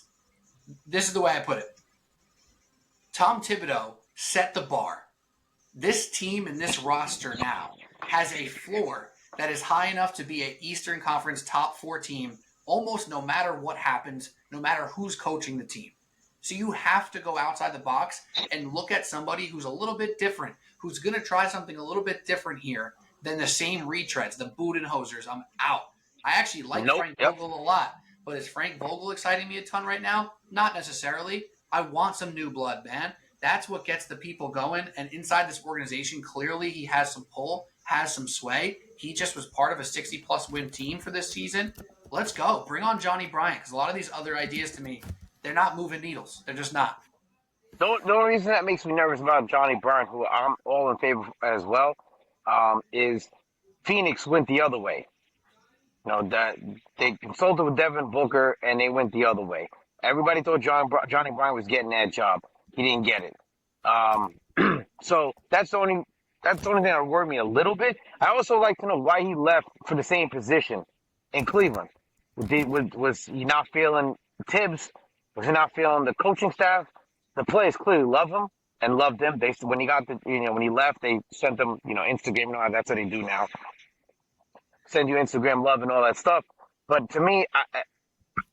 [SPEAKER 4] is the way I put it. Tom Thibodeau set the bar. This team and this roster now has a floor that is high enough to be an Eastern Conference top 4 team almost no matter what happens, no matter who's coaching the team. So you have to go outside the box and look at somebody who's a little bit different, who's going to try something a little bit different here than the same retreads, the Budenholzers. I'm out. I actually like Frank Vogel a lot, But is Frank Vogel exciting me a ton right now? Not necessarily. I want some new blood, man. That's what gets the people going. And inside this organization, clearly he has some pull, has some sway. He just was part of a 60-plus win team for this season. Let's go. Bring on Johnny Bryant, because a lot of these other ideas to me, they're not moving needles. They're just not.
[SPEAKER 1] The only reason that makes me nervous about Johnny Bryant, who I'm all in favor of as well, is Phoenix went the other way. That they consulted with Devin Booker and they went the other way. Everybody thought Johnny Bryant was getting that job. He didn't get it. So that's the only thing that worried me a little bit. I also like to know why he left for the same position in Cleveland. Was he not feeling Tibbs? Was he not feeling the coaching staff? The players clearly love him and loved him. When he got when he left, they sent him Instagram. That's what they do now. Send you Instagram love and all that stuff. But to me,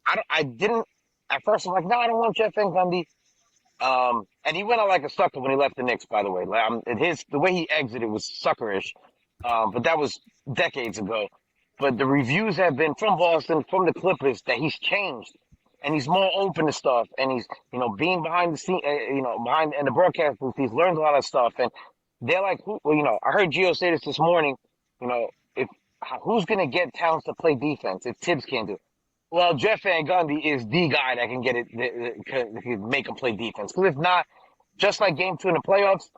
[SPEAKER 1] I didn't. At first, I'm like, no, I don't want Jeff Van Gundy. And he went out like a sucker when he left the Knicks, by the way. The way he exited was suckerish. But that was decades ago. But the reviews have been from Boston, from the Clippers, that he's changed. And he's more open to stuff. And he's, being behind the scene, behind in the broadcast booth, he's learned a lot of stuff. And they're like, I heard Gio say this morning, who's going to get Towns to play defense if Tibbs can't do it? Well, Jeff Van Gundy is the guy that can get it, that can make him play defense. Because if not, just like Game 2 in the playoffs,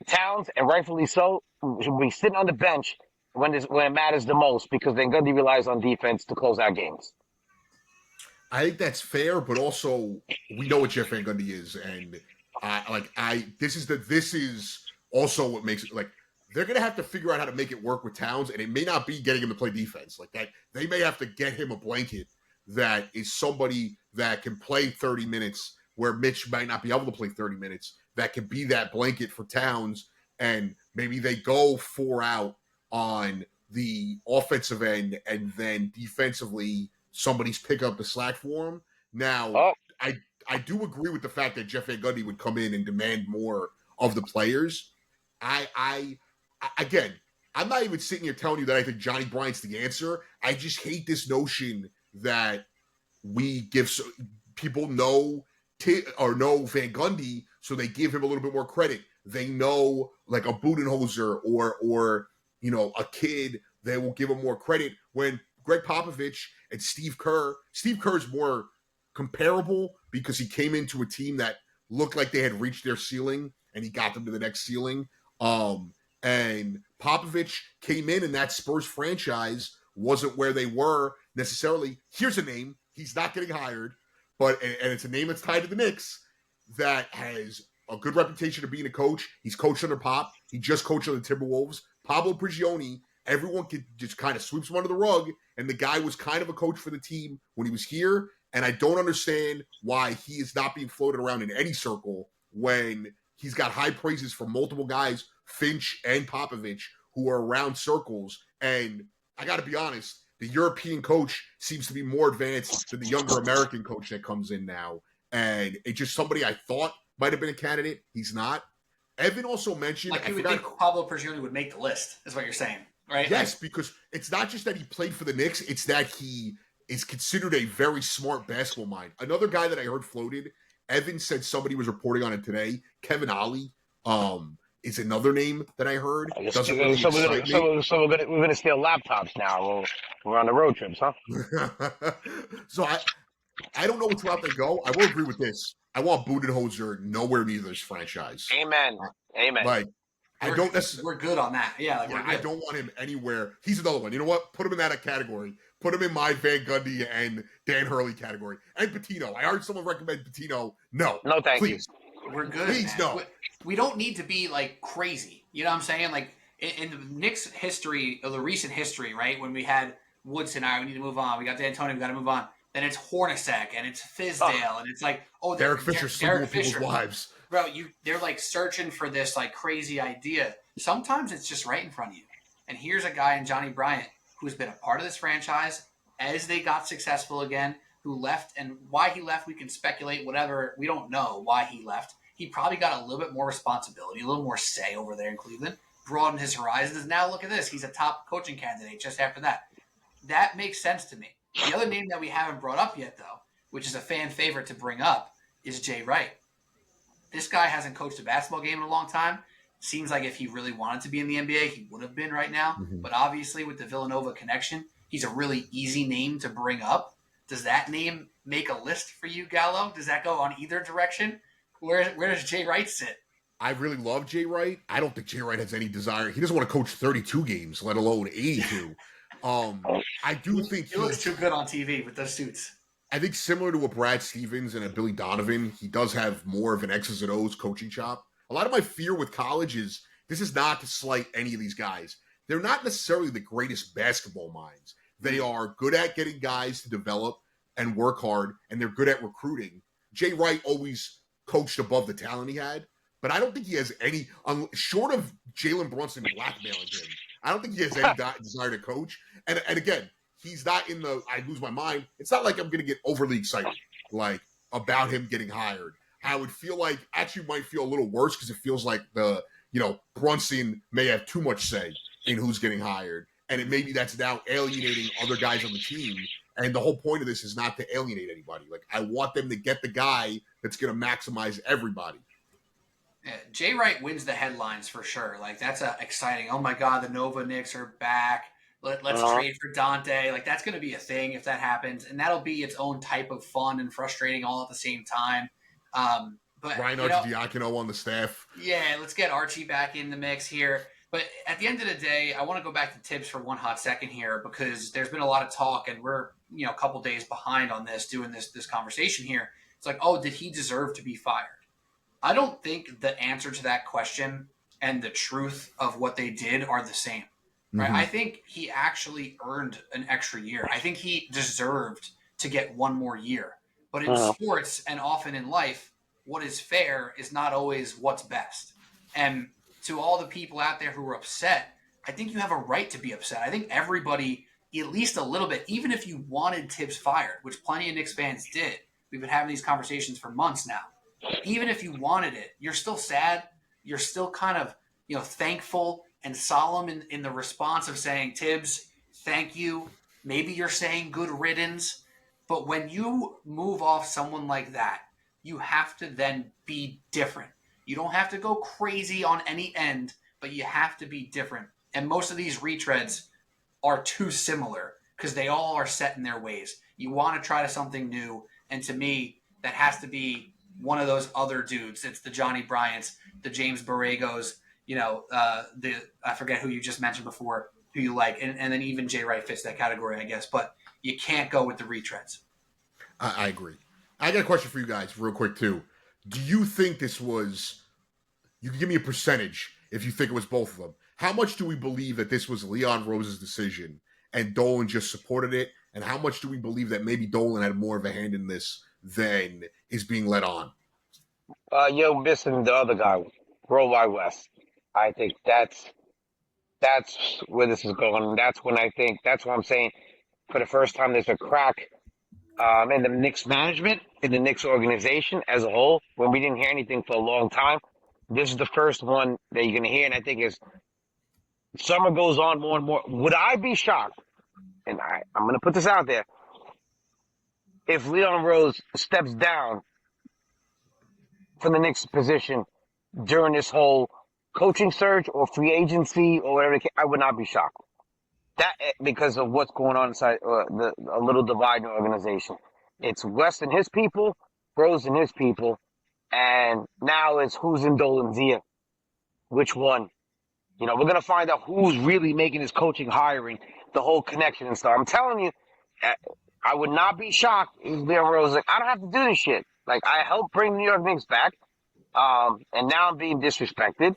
[SPEAKER 1] Towns, and rightfully so, should be sitting on the bench when it matters the most, because Van Gundy relies on defense to close out games.
[SPEAKER 2] I think that's fair, but also we know what Jeff Van Gundy is, and this is also what makes it like. They're going to have to figure out how to make it work with Towns, and it may not be getting him to play defense like that. They may have to get him a blanket that is somebody that can play 30 minutes where Mitch might not be able to play 30 minutes, that can be that blanket for Towns, and maybe they go 4 out on the offensive end, and then defensively somebody's pick up the slack for him. Now, I do agree with the fact that Jeff Van Gundy would come in and demand more of the players. Again, I'm not even sitting here telling you that I think Johnny Bryant's the answer. I just hate this notion that we give people know Van Gundy, so they give him a little bit more credit. They know like a Budenholzer or a kid, they will give him more credit. When Greg Popovich and Steve Kerr's more comparable because he came into a team that looked like they had reached their ceiling and he got them to the next ceiling. And Popovich came in and that Spurs franchise wasn't where they were necessarily. Here's a name. He's not getting hired, and it's a name that's tied to the Knicks that has a good reputation of being a coach. He's coached under Pop. He just coached under the Timberwolves. Pablo Prigioni, everyone could just kind of sweeps him under the rug, and the guy was kind of a coach for the team when he was here, and I don't understand why he is not being floated around in any circle when he's got high praises from multiple guys, Finch and Popovich, who are around circles. And I got to be honest, the European coach seems to be more advanced than the younger American coach that comes in now. And it's just somebody I thought might have been a candidate. He's not. Evan also mentioned...
[SPEAKER 4] Like you would think Pablo Prigioni would make the list, is what you're saying, right?
[SPEAKER 2] Yes, because it's not just that he played for the Knicks, it's that he is considered a very smart basketball mind. Another guy that I heard floated, Evan said somebody was reporting on it today, Kevin Ollie, is another name that I heard.
[SPEAKER 1] So we're gonna steal laptops now. We're on the road trips, huh?
[SPEAKER 2] So I don't know which route they go. I will agree with this. I want Budenholzer nowhere near this franchise.
[SPEAKER 1] Amen.
[SPEAKER 2] Like
[SPEAKER 4] we're good on that. Yeah,
[SPEAKER 2] I don't want him anywhere. He's another one. You know what? Put him in that category. Put him in my Van Gundy and Dan Hurley category. And Patino. I heard someone recommend Patino. No,
[SPEAKER 1] thank
[SPEAKER 2] please.
[SPEAKER 1] you.
[SPEAKER 4] We're good.
[SPEAKER 2] Please,
[SPEAKER 4] man.
[SPEAKER 2] no.
[SPEAKER 4] We don't need to be like crazy. You know what I'm saying? Like in the Knicks history, or the recent history, right? When we had Woodson, we need to move on. We got D'Antoni, we got to move on. Then it's Hornacek and it's Fizdale and it's like,
[SPEAKER 2] Derek Fisher sleeping with people's wives.
[SPEAKER 4] Bro, they're like searching for this like crazy idea. Sometimes it's just right in front of you. And here's a guy in Johnny Bryant who's been a part of this franchise as they got successful again, who left, and why he left we can speculate whatever. We don't know why he left. He probably got a little bit more responsibility, a little more say over there in Cleveland, broadened his horizons. Now look at this. He's a top coaching candidate just after that. That makes sense to me. The other name that we haven't brought up yet, though, which is a fan favorite to bring up, is Jay Wright. This guy hasn't coached a basketball game in a long time. Seems like if he really wanted to be in the NBA, he would have been right now.
[SPEAKER 2] Mm-hmm.
[SPEAKER 4] But obviously, with the Villanova connection, he's a really easy name to bring up. Does that name make a list for you, Gallo? Does that go on either direction? Where does Jay Wright sit?
[SPEAKER 2] I really love Jay Wright. I don't think Jay Wright has any desire. He doesn't want to coach 32 games, let alone 82. I do think
[SPEAKER 4] he looks too good on TV with those suits.
[SPEAKER 2] I think similar to a Brad Stevens and a Billy Donovan, he does have more of an X's and O's coaching chop. A lot of my fear with college is this is not to slight any of these guys. They're not necessarily the greatest basketball minds. They are good at getting guys to develop and work hard, and they're good at recruiting. Jay Wright always coached above the talent he had, but I don't think he has any, short of Jalen Brunson blackmailing him, I don't think he has any desire to coach. And again, he's not in the, I lose my mind. It's not like I'm going to get overly excited, like, about him getting hired. I would feel like, actually might feel a little worse because it feels like Brunson may have too much say in who's getting hired. And maybe that's now alienating other guys on the team. And the whole point of this is not to alienate anybody. Like, I want them to get the guy that's going to maximize everybody.
[SPEAKER 4] Yeah, Jay Wright wins the headlines for sure. Like, that's exciting. Oh my God, the Nova Knicks are back. Let's trade for Dante. Like, that's going to be a thing if that happens. And that'll be its own type of fun and frustrating all at the same time. But
[SPEAKER 2] Ryan Arcidiacono on the staff.
[SPEAKER 4] Yeah, let's get Archie back in the mix here. But at the end of the day, I want to go back to Tibbs for one hot second here because there's been a lot of talk and we're a couple days behind on this, doing this conversation here. It's like, oh, did he deserve to be fired? I don't think the answer to that question and the truth of what they did are the same. Right?
[SPEAKER 2] Mm-hmm.
[SPEAKER 4] I think he actually earned an extra year. I think he deserved to get one more year. But in sports and often in life, what is fair is not always what's best. And to all the people out there who are upset, I think you have a right to be upset. I think everybody, at least a little bit, even if you wanted Tibbs fired, which plenty of Knicks fans did, we've been having these conversations for months now. Even if you wanted it, you're still sad. You're still kind of, thankful and solemn in the response of saying, Tibbs, thank you. Maybe you're saying good riddance. But when you move off someone like that, you have to then be different. You don't have to go crazy on any end, but you have to be different. And most of these retreads are too similar because they all are set in their ways. You want to try something new. And to me, that has to be one of those other dudes. It's the Johnny Bryants, the James Borregos, I forget who you just mentioned before, who you like. And then even Jay Wright fits that category, I guess. But you can't go with the retreads.
[SPEAKER 2] I agree. I got a question for you guys real quick, too. Do you think this was, you can give me a percentage if you think it was both of them. How much do we believe that this was Leon Rose's decision and Dolan just supported it? And how much do we believe that maybe Dolan had more of a hand in this than is being led on?
[SPEAKER 1] You're missing the other guy, Worldwide West. I think that's where this is going. That's when I'm saying for the first time there's a crack in the Knicks management, in the Knicks organization as a whole, when we didn't hear anything for a long time. This is the first one that you're going to hear, and I think as summer goes on more and more, would I be shocked, and I'm going to put this out there, if Leon Rose steps down from the Knicks position during this whole coaching surge or free agency or whatever, I would not be shocked. That because of what's going on inside a little divide in the organization. It's West and his people, Rose and his people, and now it's who's in Dolan's ear. Which one? We're going to find out who's really making this coaching, hiring, the whole connection and stuff. I'm telling you, I would not be shocked if Leon Rose like, I don't have to do this shit. Like, I helped bring the New York Knicks back, and now I'm being disrespected.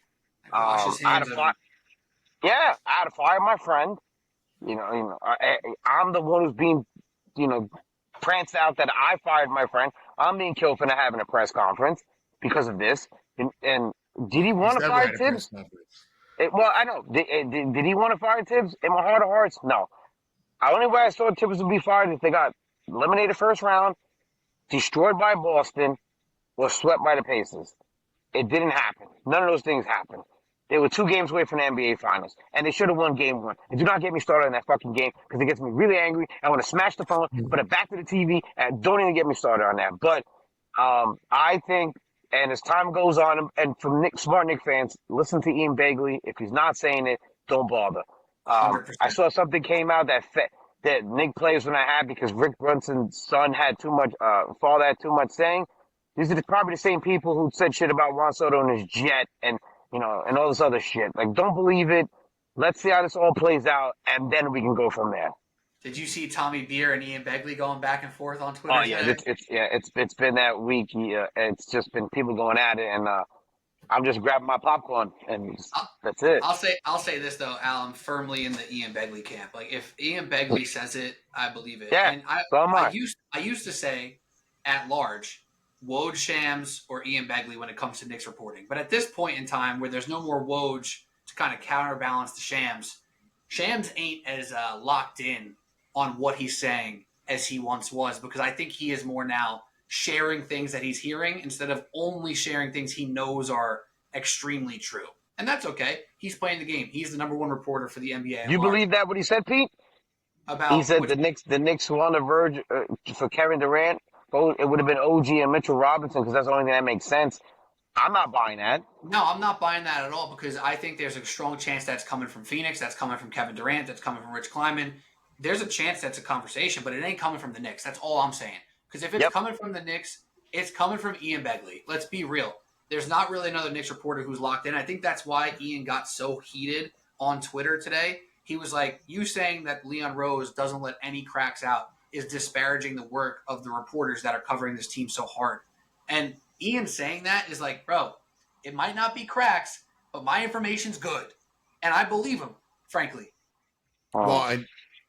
[SPEAKER 1] I had to fire my friend. I'm the one who's being, pranced out that I fired my friend. I'm being killed for not having a press conference because of this. And did he want to fire Tibbs? Well, I know. Did he want to fire Tibbs? In my heart of hearts, no. The only way I saw Tibbs would be fired if they got eliminated first round, destroyed by Boston, or swept by the Pacers. It didn't happen. None of those things happened. They were 2 games away from the NBA Finals, and they should have won Game 1. And do not get me started on that fucking game because it gets me really angry. I want to smash the phone, put it back to the TV, and don't even get me started on that. But I think, and as time goes on, and from smart Nick fans, listen to Ian Begley. If he's not saying it, don't bother.
[SPEAKER 4] 100%.
[SPEAKER 1] I saw something came out that Nick players were not happy because Rick Brunson's son had too much, father had too much saying. These are probably the same people who said shit about Juan Soto and his jet and and all this other shit. Like, don't believe it. Let's see how this all plays out, and then we can go from there.
[SPEAKER 4] Did you see Tommy Beer and Ian Begley going back and forth on Twitter?
[SPEAKER 1] Oh yeah, it's been that week. It's just been people going at it, and I'm just grabbing my popcorn, and that's it.
[SPEAKER 4] I'll say this though, Al, I'm firmly in the Ian Begley camp. Like, if Ian Begley says it, I believe it.
[SPEAKER 1] Yeah,
[SPEAKER 4] and
[SPEAKER 1] so am I.
[SPEAKER 4] I used to say at large, Woj, Shams, or Ian Begley when it comes to Knicks reporting. But at this point in time, where there's no more Woj to kind of counterbalance the Shams ain't as locked in on what he's saying as he once was, because I think he is more now sharing things that he's hearing instead of only sharing things he knows are extremely true. And that's okay. He's playing the game. He's the #1 reporter for the NBA.
[SPEAKER 1] You believe that what he said, Pete? He said the Knicks were on the verge for Kevin Durant. It would have been OG and Mitchell Robinson because that's the only thing that makes sense. I'm not buying that.
[SPEAKER 4] No, I'm not buying that at all, because I think there's a strong chance that's coming from Phoenix, that's coming from Kevin Durant, that's coming from Rich Kleiman. There's a chance that's a conversation, but it ain't coming from the Knicks. That's all I'm saying. Because if it's coming from the Knicks, it's coming from Ian Begley. Let's be real. There's not really another Knicks reporter who's locked in. I think that's why Ian got so heated on Twitter today. He was like, you saying that Leon Rose doesn't let any cracks out is disparaging the work of the reporters that are covering this team so hard. And Ian saying that is like, bro, it might not be cracks, but my information's good. And I believe him, frankly.
[SPEAKER 2] Well,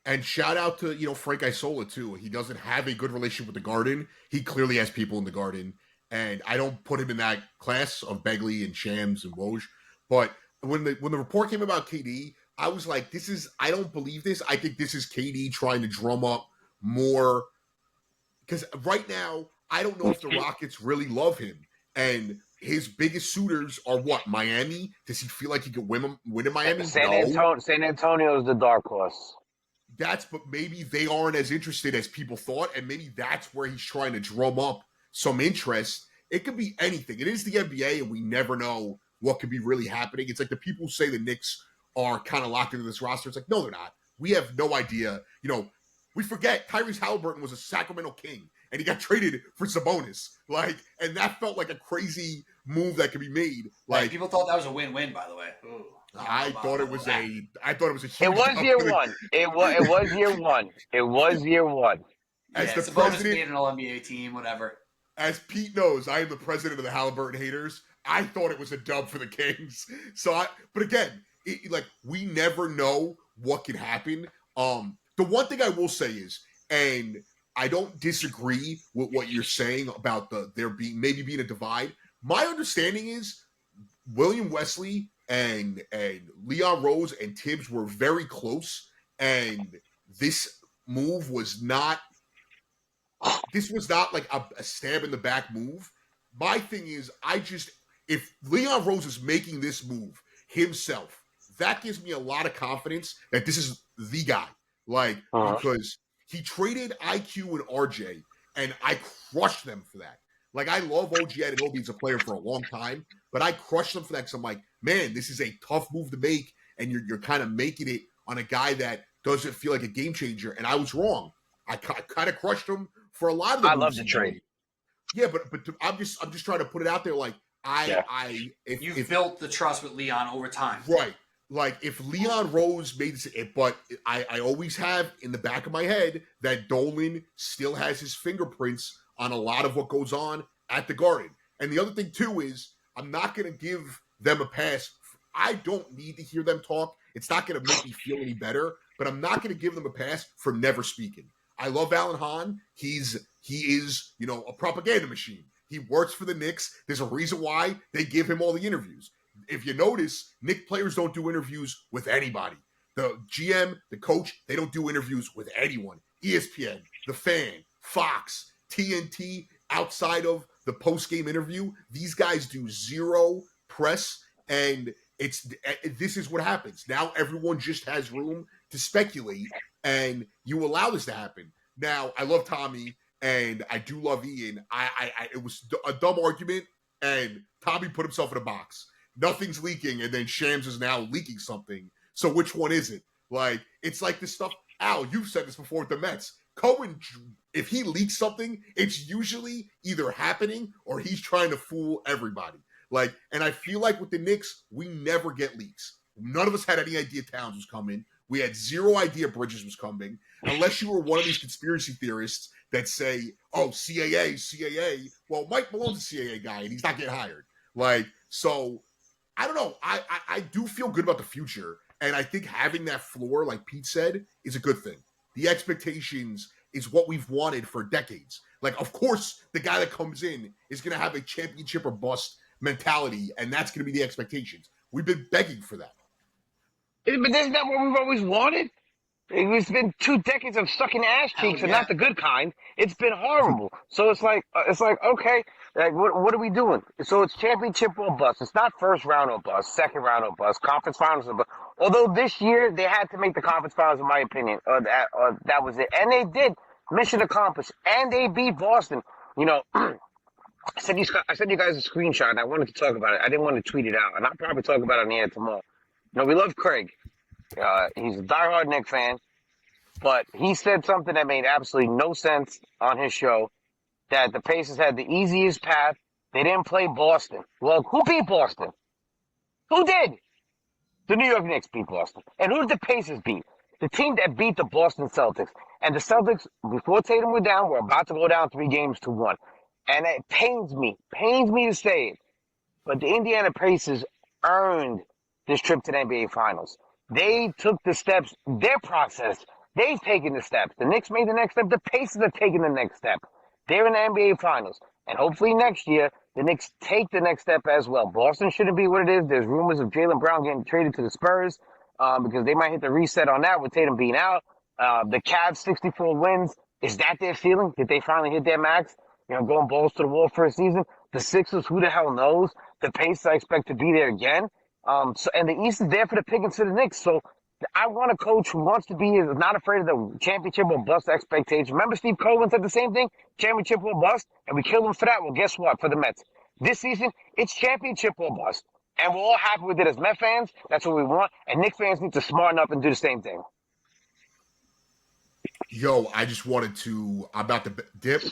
[SPEAKER 2] and shout out to, Frank Isola, too. He doesn't have a good relationship with the Garden. He clearly has people in the Garden. And I don't put him in that class of Begley and Shams and Woj. But when the report came about KD, I was like, I don't believe this. I think this is KD trying to drum up more. Because right now, I don't know if the Rockets really love him. And his biggest suitors are what? Miami? Does he feel like he could win in Miami?
[SPEAKER 1] San Antonio is the dark horse.
[SPEAKER 2] But maybe they aren't as interested as people thought, and maybe that's where he's trying to drum up some interest. It could be anything. It is the NBA, and we never know what could be really happening. It's like the people who say the Knicks are kind of locked into this roster. It's like, no, they're not. We have no idea. We forget Tyrese Halliburton was a Sacramento King, and he got traded for Sabonis. And that felt like a crazy move that could be made.
[SPEAKER 4] People thought that was a win-win, by the way. Ooh.
[SPEAKER 2] I thought it was a huge.
[SPEAKER 1] It was year one. It was year one. It was year one.
[SPEAKER 2] As the
[SPEAKER 4] president, made an All-NBA team, whatever.
[SPEAKER 2] As Pete knows, I am the president of the Halliburton haters. I thought it was a dub for the Kings. But again, we never know what can happen. The one thing I will say is, and I don't disagree with what you're saying about there being a divide. My understanding is William Wesley and Leon Rose and Tibbs were very close, and this move was not like a stab in the back move. My thing is, if Leon Rose is making this move himself, that gives me a lot of confidence that this is the guy. Because he traded IQ and RJ, and I crushed them for that. I love OG Anunoby as a player for a long time, but I crushed them for that because I'm like, man, this is a tough move to make, and you're kind of making it on a guy that doesn't feel like a game changer. And I was wrong. I kind of crushed him for a lot of the.
[SPEAKER 1] I love the trade.
[SPEAKER 2] Yeah, but I'm just trying to put it out there.
[SPEAKER 4] You've built the trust with Leon over time,
[SPEAKER 2] right? If Leon Rose made this, but I always have in the back of my head that Dolan still has his fingerprints on a lot of what goes on at the Garden. And the other thing, too, is I'm not going to give them a pass. I don't need to hear them talk. It's not going to make me feel any better, but I'm not going to give them a pass for never speaking. I love Alan Hahn. He is, a propaganda machine. He works for the Knicks. There's a reason why they give him all the interviews. If you notice, Knicks players don't do interviews with anybody. The GM, the coach, they don't do interviews with anyone. ESPN, The Fan, Fox, TNT, outside of the post-game interview, these guys do zero press. And this is what happens. Now everyone just has room to speculate, and you allow this to happen. Now, I love Tommy, and I do love Ian. It was a dumb argument, and Tommy put himself in a box. Nothing's leaking, and then Shams is now leaking something. So which one is it? Like, it's like this stuff. Al, you've said this before with the Mets. Cohen, if he leaks something, it's usually either happening or he's trying to fool everybody. Like, and I feel like with the Knicks, we never get leaks. None of us had any idea Towns was coming. We had zero idea Bridges was coming. Unless you were one of these conspiracy theorists that say, oh, CAA. Well, Mike Malone's a CAA guy, and he's not getting hired. Like, so, I don't know. I do feel good about the future. And I think having that floor, like Pete said, is a good thing. The expectations is what we've wanted for decades. Like, of course, the guy that comes in is going to have a championship or bust mentality, and that's going to be the expectations. We've been begging for that.
[SPEAKER 1] But isn't that what we've always wanted? It's been 2 decades of sucking ass cheeks, and not the good kind. It's been horrible. So it's like okay, like what are we doing? So it's championship or bust. It's not first round or bust, second round or bust, conference finals or bust. Although this year they had to make the conference finals, in my opinion, that was it, and they did. Mission accomplished, and they beat Boston. You know, I sent you guys a screenshot, and I wanted to talk about it. I didn't want to tweet it out, and I'll probably talk about it on the air tomorrow. You know, we love Craig. He's a diehard Knicks fan, but he said something that made absolutely no sense on his show, that the Pacers had the easiest path. They didn't play Boston. Well, who beat Boston? Who did? The New York Knicks beat Boston. And who did the Pacers beat? The team that beat the Boston Celtics. And the Celtics, before Tatum were down, were about to go down 3-1. And it pains me to say it, but the Indiana Pacers earned this trip to the NBA Finals. They took the steps, their process. They've taken the steps. The Knicks made the next step. The Pacers are taking the next step. They're in the NBA Finals. And hopefully next year, the Knicks take the next step as well. Boston shouldn't be what it is. There's rumors of Jaylen Brown getting traded to the Spurs because they might hit the reset on that with Tatum being out. The Cavs, 64 wins. Is that their feeling? Did they finally hit their max? You know, going balls to the wall for a season. The Sixers, who the hell knows? The Pacers, I expect to be there again. And the East is there for the pickings to the Knicks. So I want a coach who wants to be, is not afraid of the championship or bust expectation. Remember Steve Cohen said the same thing? Championship or bust? And we killed him for that. Well, guess what? For the Mets. This season, it's championship or bust. And we're all happy with it as Met fans. That's what we want. And Knicks fans need to smarten up and do the same thing.
[SPEAKER 2] Yo, I just wanted to, I'm about to dip.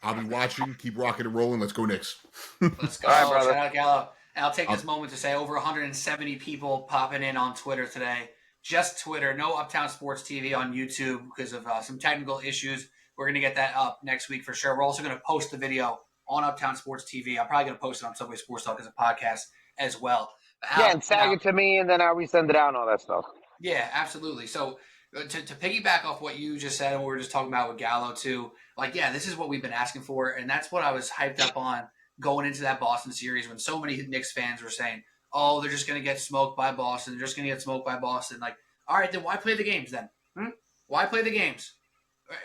[SPEAKER 2] I'll be watching. Keep rocking and rolling. Let's go Knicks.
[SPEAKER 4] Let's go. All right, brother. Shout out Gallo. And I'll take this moment to say over 170 people popping in on Twitter today. Just Twitter. No Uptown Sports TV on YouTube because of some technical issues. We're going to get that up next week for sure. We're also going to post the video on Uptown Sports TV. I'm probably going to post it on Subway Sports Talk as a podcast as well.
[SPEAKER 1] And tag it to me, and then I'll resend it out and all that stuff.
[SPEAKER 4] Yeah, absolutely. So to piggyback off what you just said and what we were just talking about with Gallo too, like, yeah, this is what we've been asking for, and that's what I was hyped up on going into that Boston series when so many Knicks fans were saying, oh, they're just going to get smoked by Boston. They're just going to get smoked by Boston. Like, all right, then why play the games then? Why play the games?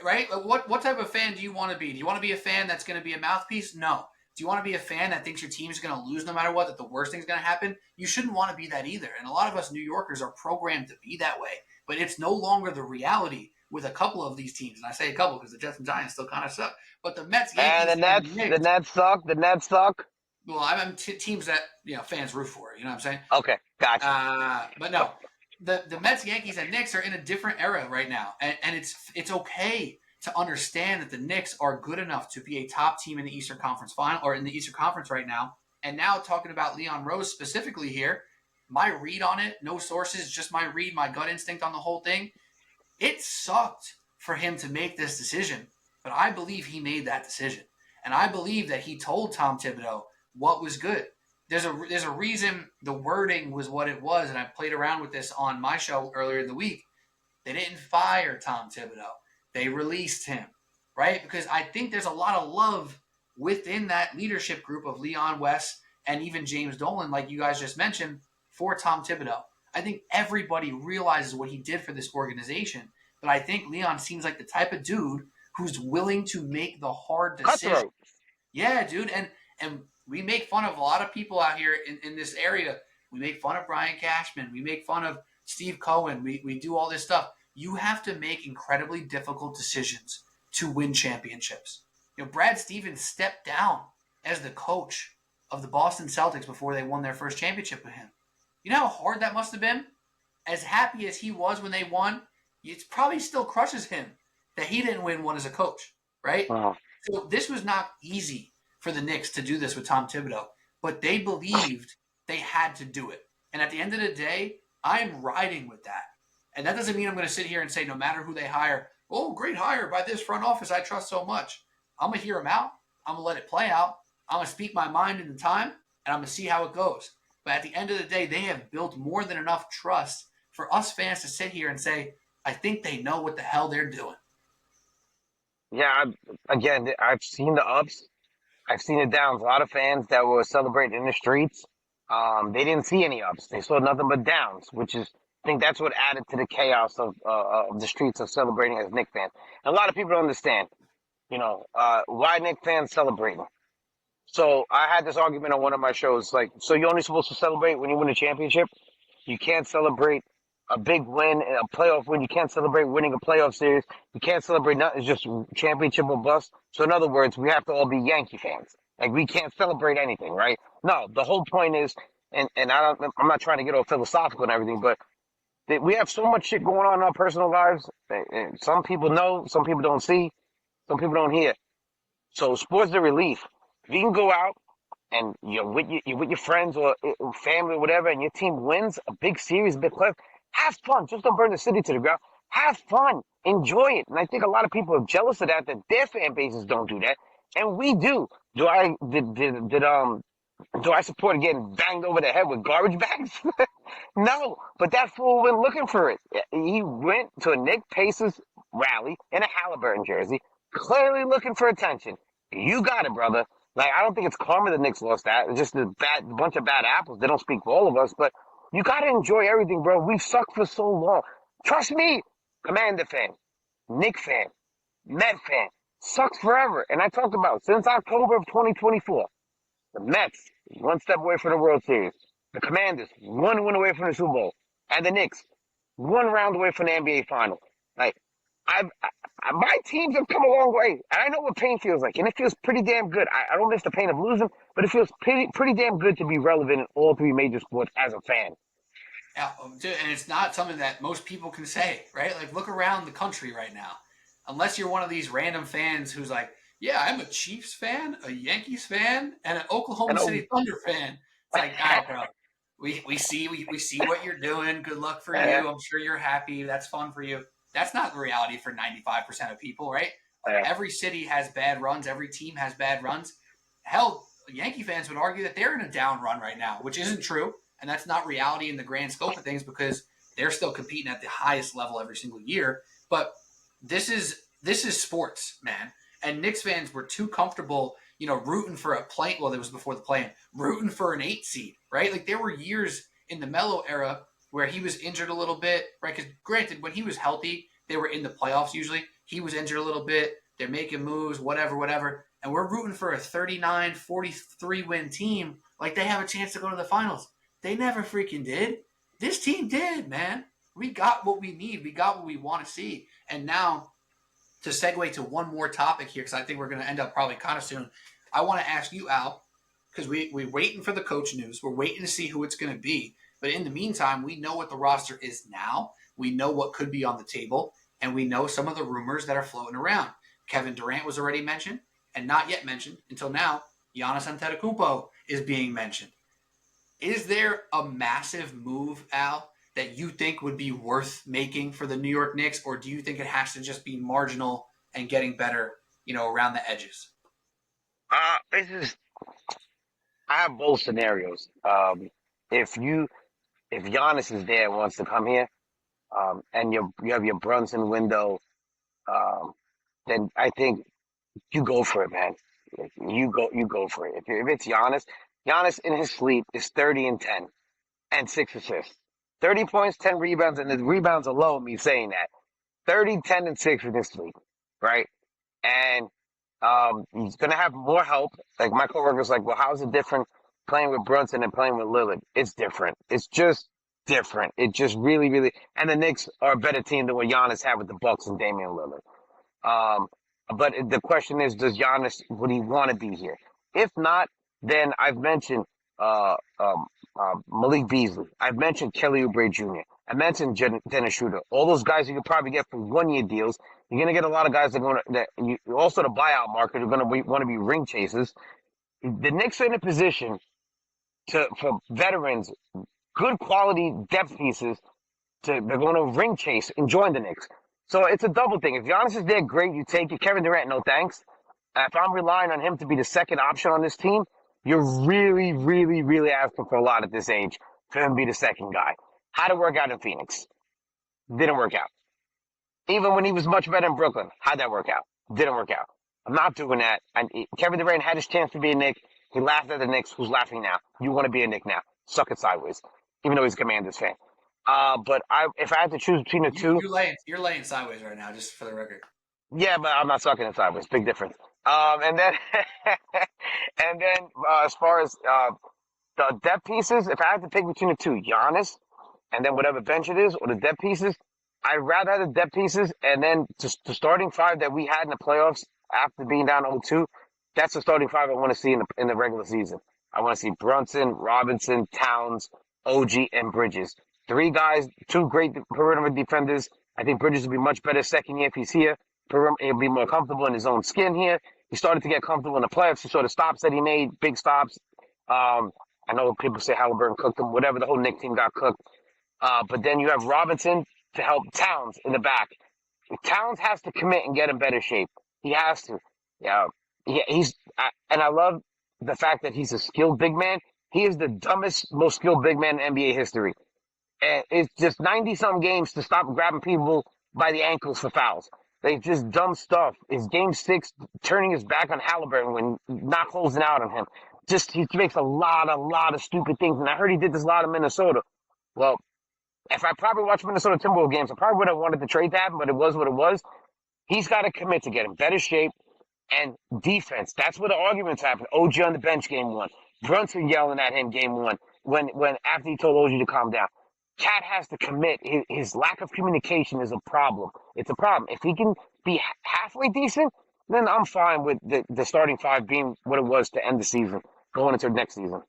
[SPEAKER 4] Right? What type of fan do you want to be? Do you want to be a fan that's going to be a mouthpiece? No. Do you want to be a fan that thinks your team's going to lose no matter what, that the worst thing's going to happen? You shouldn't want to be that either. And a lot of us New Yorkers are programmed to be that way. But it's no longer the reality with a couple of these teams. And I say a couple because the Jets and Giants still kind of suck. But the Mets, Yankees,
[SPEAKER 1] and the Nets suck. The Nets suck.
[SPEAKER 4] Well, I'm teams that fans root for. You know what I'm saying?
[SPEAKER 1] Okay, gotcha.
[SPEAKER 4] But no, the Mets, Yankees, and Knicks are in a different era right now, and it's okay to understand that the Knicks are good enough to be a top team in the Eastern Conference final or in the Eastern Conference right now. And now talking about Leon Rose specifically here, my read on it, no sources, just my read, my gut instinct on the whole thing. It sucked for him to make this decision, but I believe he made that decision. And I believe that he told Tom Thibodeau what was good. There's a reason the wording was what it was, and I played around with this on my show earlier in the week. They didn't fire Tom Thibodeau. They released him, right? Because I think there's a lot of love within that leadership group of Leon West and even James Dolan, like you guys just mentioned, for Tom Thibodeau. I think everybody realizes what he did for this organization, but I think Leon seems like the type of dude who's willing to make the hard decision.
[SPEAKER 1] Cutthroat.
[SPEAKER 4] Yeah, dude, and we make fun of a lot of people out here in this area We make fun of Brian Cashman. We make fun of Steve Cohen. We do all this stuff. You have to make incredibly difficult decisions to win championships. Brad Stevens stepped down as the coach of the Boston Celtics before they won their first championship with him. You know how hard that must have been? As happy as he was when they won, it probably still crushes him that he didn't win one as a coach, right?
[SPEAKER 1] Wow.
[SPEAKER 4] So this was not easy for the Knicks to do this with Tom Thibodeau, but they believed they had to do it. And at the end of the day, I'm riding with that. And that doesn't mean I'm going to sit here and say no matter who they hire, oh, great hire by this front office I trust so much. I'm going to hear them out. I'm going to let it play out. I'm going to speak my mind in the time, and I'm going to see how it goes. But at the end of the day, they have built more than enough trust for us fans to sit here and say, I think they know what the hell they're doing.
[SPEAKER 1] Yeah, I've seen the ups. I've seen the downs. A lot of fans that were celebrating in the streets, they didn't see any ups. They saw nothing but downs, which is, I think that's what added to the chaos of the streets of celebrating as Knicks fans. And a lot of people don't understand, why Knicks fans celebrating. So I had this argument on one of my shows, like, so you're only supposed to celebrate when you win a championship? You can't celebrate a big win, a playoff win. You can't celebrate winning a playoff series. You can't celebrate nothing. It's just championship or bust. So in other words, we have to all be Yankee fans. Like, we can't celebrate anything, right? No, the whole point is, and I'm not trying to get all philosophical and everything, but we have so much shit going on in our personal lives. And some people know, some people don't see, some people don't hear. So sports the relief. If you can go out and you're with your friends or family or whatever, and your team wins a big series, a big playoff, have fun. Just don't burn the city to the ground. Have fun. Enjoy it. And I think a lot of people are jealous of that their fan bases don't do that, and we do. Do I support getting banged over the head with garbage bags? No, but that fool went looking for it. He went to a Nick Pacers rally in a Halliburton jersey, clearly looking for attention. You got it, brother. Like, I don't think it's karma the Knicks lost that. It's just a bunch of bad apples. They don't speak for all of us, but you got to enjoy everything, bro. We've sucked for so long. Trust me, Commander fan, Knicks fan, Met fan, sucks forever. And I talked about since October of 2024, the Mets, one step away from the World Series. The Commanders, one win away from the Super Bowl. And the Knicks, one round away from the NBA Final. Like, my teams have come a long way. And I know what pain feels like. And it feels pretty damn good. I don't miss the pain of losing, but it feels pretty damn good to be relevant in all three major sports as a fan.
[SPEAKER 4] Yeah, and it's not something that most people can say, right? Like, look around the country right now. Unless you're one of these random fans who's like, yeah, I'm a Chiefs fan, a Yankees fan, and an Oklahoma City Thunder fan. It's like, all right, bro. We see what you're doing. Good luck for you. I'm sure you're happy. That's fun for you. That's not the reality for 95% of people, right? Every city has bad runs. Every team has bad runs. Hell, Yankee fans would argue that they're in a down run right now, which isn't true. And that's not reality in the grand scope of things because they're still competing at the highest level every single year. But this is sports, man. And Knicks fans were too comfortable, rooting for a play. Well, it was before the play-in, rooting for an 8 seed, right? Like, there were years in the Melo era where he was injured a little bit, right? Because granted, when he was healthy, they were in the playoffs usually. He was injured a little bit. They're making moves, whatever. And we're rooting for a 39, 43-win team like they have a chance to go to the finals. They never freaking did. This team did, man. We got what we need. We got what we want to see. And now, to segue to one more topic here, because I think we're going to end up probably kind of soon, I want to ask you, Al, because we're waiting for the coach news. We're waiting to see who it's going to be. But in the meantime, we know what the roster is now. We know what could be on the table. And we know some of the rumors that are floating around. Kevin Durant was already mentioned, and not yet mentioned until now. Giannis Antetokounmpo is being mentioned. Is there a massive move, Al, that you think would be worth making for the New York Knicks, or do you think it has to just be marginal and getting better, around the edges?
[SPEAKER 1] I have both scenarios. If Giannis is there and wants to come here, and you have your Brunson window, then I think you go for it, man. You go for it. If it's Giannis in his sleep is 30 and 10 and 6 assists. 30 points, 10 rebounds, and the rebounds alone me saying that. 30, 10, and 6 in his sleep, right? And he's going to have more help. Like, my coworker's like, well, how's it different playing with Brunson and playing with Lillard. It's different. It's just different. It just really, really. And the Knicks are a better team than what Giannis had with the Bucks and Damian Lillard. Um, but the question is, would he want to be here? If not, then I've mentioned uh, um, Malik Beasley. I've mentioned Kelly Oubre Jr. I mentioned Dennis Schroeder. All those guys you could probably get for 1 year deals. You're gonna get a lot of guys also the buyout market are gonna want to be ring chasers. The Knicks are in a position for veterans, good quality depth pieces. They're going to ring chase and join the Knicks. So it's a double thing. If Giannis is there, great, you take it. Kevin Durant, no thanks. If I'm relying on him to be the second option on this team, you're really, really, really asking for a lot at this age for him to be the second guy. How'd it work out in Phoenix? Didn't work out. Even when he was much better in Brooklyn, how'd that work out? Didn't work out. I'm not doing that. Kevin Durant had his chance to be a Knick. He laughed at the Knicks. Who's laughing now? You want to be a Knick now. Suck it sideways. Even though he's a Commanders fan. But if I had to choose between the two,
[SPEAKER 4] you're laying sideways right now, just for the record.
[SPEAKER 1] Yeah, but I'm not sucking it sideways. Big difference. And then, as far as the depth pieces, if I had to pick between the two, Giannis, and then whatever bench it is, or the depth pieces, I'd rather have the depth pieces, and then just the starting five that we had in the playoffs after being down 0-2. That's the starting five I want to see in the regular season. I want to see Brunson, Robinson, Towns, OG, and Bridges. 3 guys, 2 great perimeter defenders. I think Bridges will be much better second year if he's here. He'll be more comfortable in his own skin here. He started to get comfortable in the playoffs. You saw the stops that he made, big stops. I know people say Halliburton cooked him, whatever. The whole Knicks team got cooked. But then you have Robinson to help Towns in the back. Towns has to commit and get in better shape. He has to. Yeah, and I love the fact that he's a skilled big man. He is the dumbest, most skilled big man in NBA history. And it's just 90-some games to stop grabbing people by the ankles for fouls. They just dumb stuff. It's game 6, turning his back on Halliburton when not closing out on him. Just, he makes a lot of stupid things. And I heard he did this a lot in Minnesota. Well, if I probably watched Minnesota Timberwolves games, I probably would have wanted the trade to happen, but it was what it was. He's got to commit to get in better shape and defense. That's where the arguments happen. OG on the bench game 1. Brunson yelling at him game 1 when after he told OG to calm down. Cat has to commit. His lack of communication is a problem. It's a problem. If he can be halfway decent, then I'm fine with the starting five being what it was to end the season, going into next season.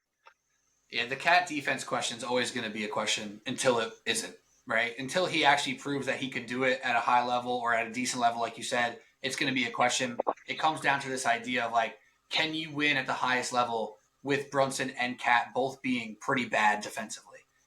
[SPEAKER 4] Yeah, the Cat defense question is always going to be a question until it isn't, right? Until he actually proves that he can do it at a high level or at a decent level, like you said, it's going to be a question. It comes down to this idea of, like, can you win at the highest level with Brunson and Cat both being pretty bad defensively?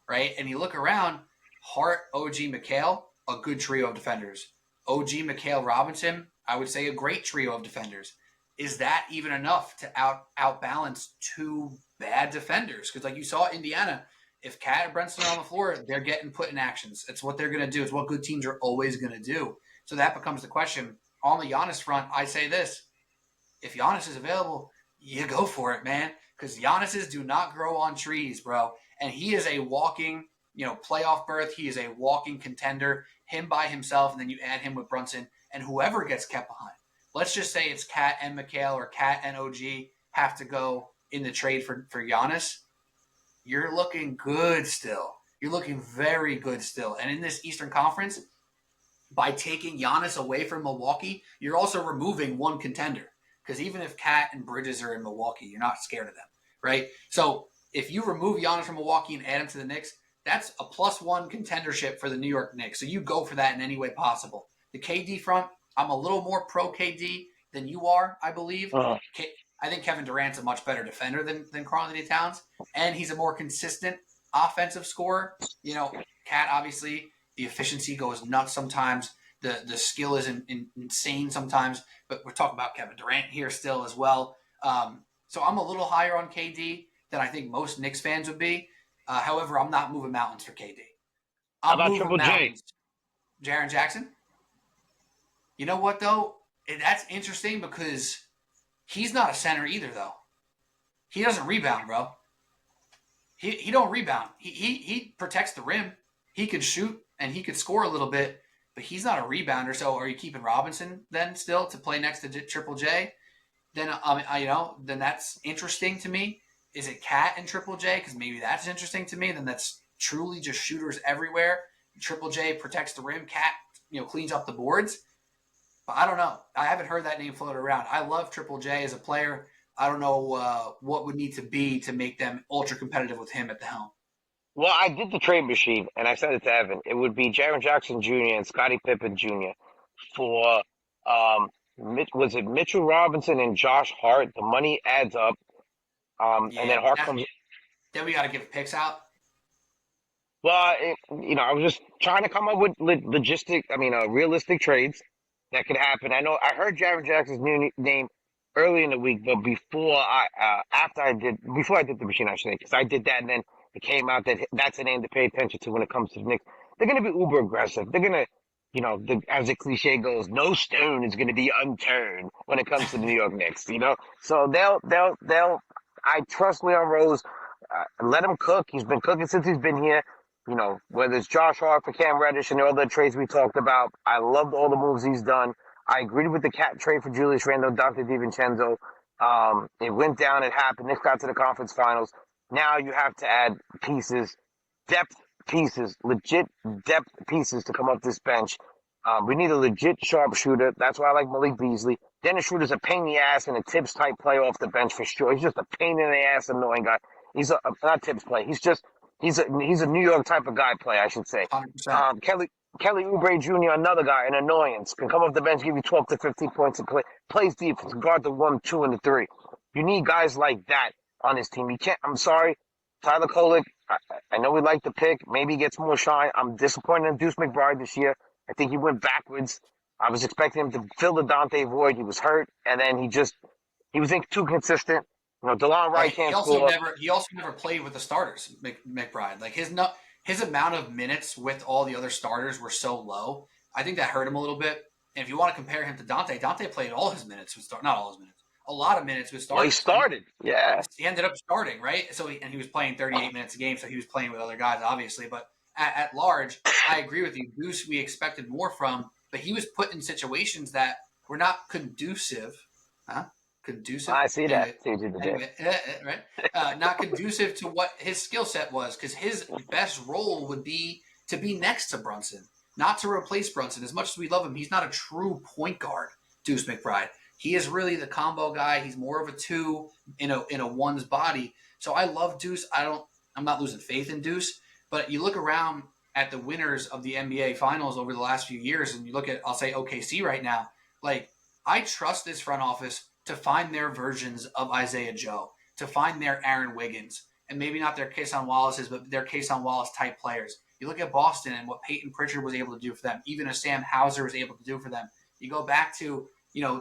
[SPEAKER 4] Right? And you look around, Hart, OG, McHale, a good trio of defenders. OG, McHale, Robinson, I would say a great trio of defenders. Is that even enough to outbalance 2 bad defenders? Because like you saw Indiana, if Cat and Brunson are on the floor, they're getting put in actions. It's what they're going to do. It's what good teams are always going to do. So that becomes the question. On the Giannis front, I say this. If Giannis is available, you go for it, man. Because Giannis's do not grow on trees, bro. And he is a walking, playoff berth. He is a walking contender, him by himself, and then you add him with Brunson, and whoever gets kept behind. Let's just say it's Cat and McHale or Cat and OG have to go in the trade for Giannis. You're looking good still. You're looking very good still. And in this Eastern Conference, by taking Giannis away from Milwaukee, you're also removing one contender. Because even if Cat and Bridges are in Milwaukee, you're not scared of them, right? So if you remove Giannis from Milwaukee and add him to the Knicks, that's a +1 contendership for the New York Knicks. So you go for that in any way possible. The KD front, I'm a little more pro KD than you are, I believe. I think Kevin Durant's a much better defender than Karl-Anthony Towns, and he's a more consistent offensive scorer. Cat, obviously, the efficiency goes nuts sometimes. The skill is insane sometimes, but we're talking about Kevin Durant here still as well. So I'm a little higher on KD than I think most Knicks fans would be. However, I'm not moving mountains for KD.
[SPEAKER 1] How about Triple J?
[SPEAKER 4] Jaren Jackson? You know what, though? That's interesting because he's not a center either, though. He doesn't rebound, bro. He don't rebound. He protects the rim. He could shoot, and he could score a little bit, but he's not a rebounder. So are you keeping Robinson then still to play next to Triple J? Then then that's interesting to me. Is it Cat and Triple J? Because maybe that's interesting to me. Then that's truly just shooters everywhere. Triple J protects the rim. Cat, cleans up the boards. But I don't know. I haven't heard that name floated around. I love Triple J as a player. I don't know what would need to be to make them ultra competitive with him at the helm.
[SPEAKER 1] Well, I did the trade machine, and I sent it to Evan. It would be Jaren Jackson Jr. and Scottie Pippen Jr. for was it Mitchell Robinson and Josh Hart? The money adds up, and then Hart comes.
[SPEAKER 4] Then we got to give picks out.
[SPEAKER 1] Well, I was just trying to come up with realistic trades that could happen. I know I heard Jaren Jackson's new name early in the week, but before I did the machine, I should say, because I did that, and then it came out that that's a name to pay attention to when it comes to the Knicks. They're going to be uber aggressive. They're going to, as the cliche goes, no stone is going to be unturned when it comes to the New York Knicks. So they'll. I trust Leon Rose. Let him cook. He's been cooking since he's been here. Whether it's Josh Hart for Cam Reddish and the other trades we talked about, I loved all the moves he's done. I agreed with the Cat trade for Julius Randle, Dante DiVincenzo. It went down. It happened. Knicks got to the conference finals. Now you have to add pieces, depth pieces, legit depth pieces to come up this bench. We need a legit sharpshooter. That's why I like Malik Beasley. Dennis Schroeder's a pain in the ass and a Tibbs type player off the bench for sure. He's just a pain in the ass, annoying guy. He's not Tibbs play. He's a New York type of guy play, I should say.
[SPEAKER 4] 100%.
[SPEAKER 1] Kelly Oubre Jr., another guy, an annoyance, can come off the bench, give you 12 to 15 points and plays defense, guard the 1, 2, and the 3. You need guys like that on his team. You can't. I'm sorry, Tyler Kolek. I know we like the pick. Maybe he gets more shine. I'm disappointed in Deuce McBride this year. I think he went backwards. I was expecting him to fill the Dante void. He was hurt, and then he was too consistent. DeLon Wright can't score.
[SPEAKER 4] He also never played with the starters, McBride. Like his amount of minutes with all the other starters were so low. I think that hurt him a little bit. And if you want to compare him to Dante played all his minutes with not all his minutes, a lot of minutes with starters.
[SPEAKER 1] Well, he started, yeah.
[SPEAKER 4] He ended up starting, right? So he was playing 38 minutes a game, so he was playing with other guys, obviously. But at large, I agree with you. Goose, we expected more from, but he was put in situations that were not conducive. Conducive.
[SPEAKER 1] I see that.
[SPEAKER 4] Anyway, right? Not conducive to what his skill set was, because his best role would be to be next to Brunson, not to replace Brunson. As much as we love him, he's not a true point guard, Deuce McBride. He is really the combo guy. He's more of a 2 in a one's body. So I love Deuce. I'm not losing faith in Deuce, but you look around at the winners of the NBA Finals over the last few years, and you look at, I'll say OKC right now. Like, I trust this front office to find their versions of Isaiah Joe, to find their Aaron Wiggins, and maybe not their Kason Wallace's, but their Kason Wallace type players. You look at Boston and what Peyton Pritchard was able to do for them, even as Sam Hauser was able to do for them. You go back to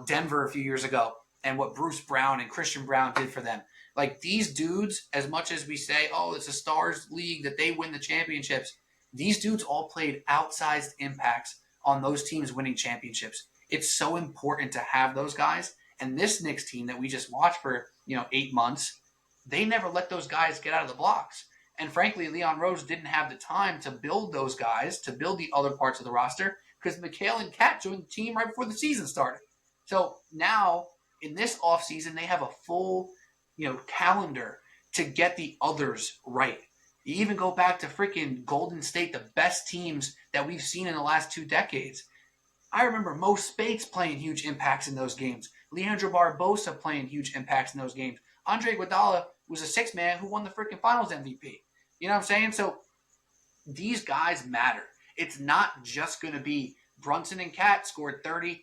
[SPEAKER 4] Denver a few years ago and what Bruce Brown and Christian Brown did for them. Like, these dudes, as much as we say, oh, it's a stars league that they win the championships, these dudes all played outsized impacts on those teams winning championships. It's so important to have those guys. And this Knicks team that we just watched for 8 months, they never let those guys get out of the blocks. And frankly, Leon Rose didn't have the time to build those guys, to build the other parts of the roster, because McHale and Cat joined the team right before the season started. So now, in this offseason, they have a full calendar to get the others right. You even go back to freaking Golden State, the best teams that we've seen in the last 2 decades. I remember Mo Spates playing huge impacts in those games. Leandro Barbosa playing huge impacts in those games. Andre Iguodala was a 6-man who won the freaking Finals MVP. You know what I'm saying? So these guys matter. It's not just going to be Brunson and Cat scored 30,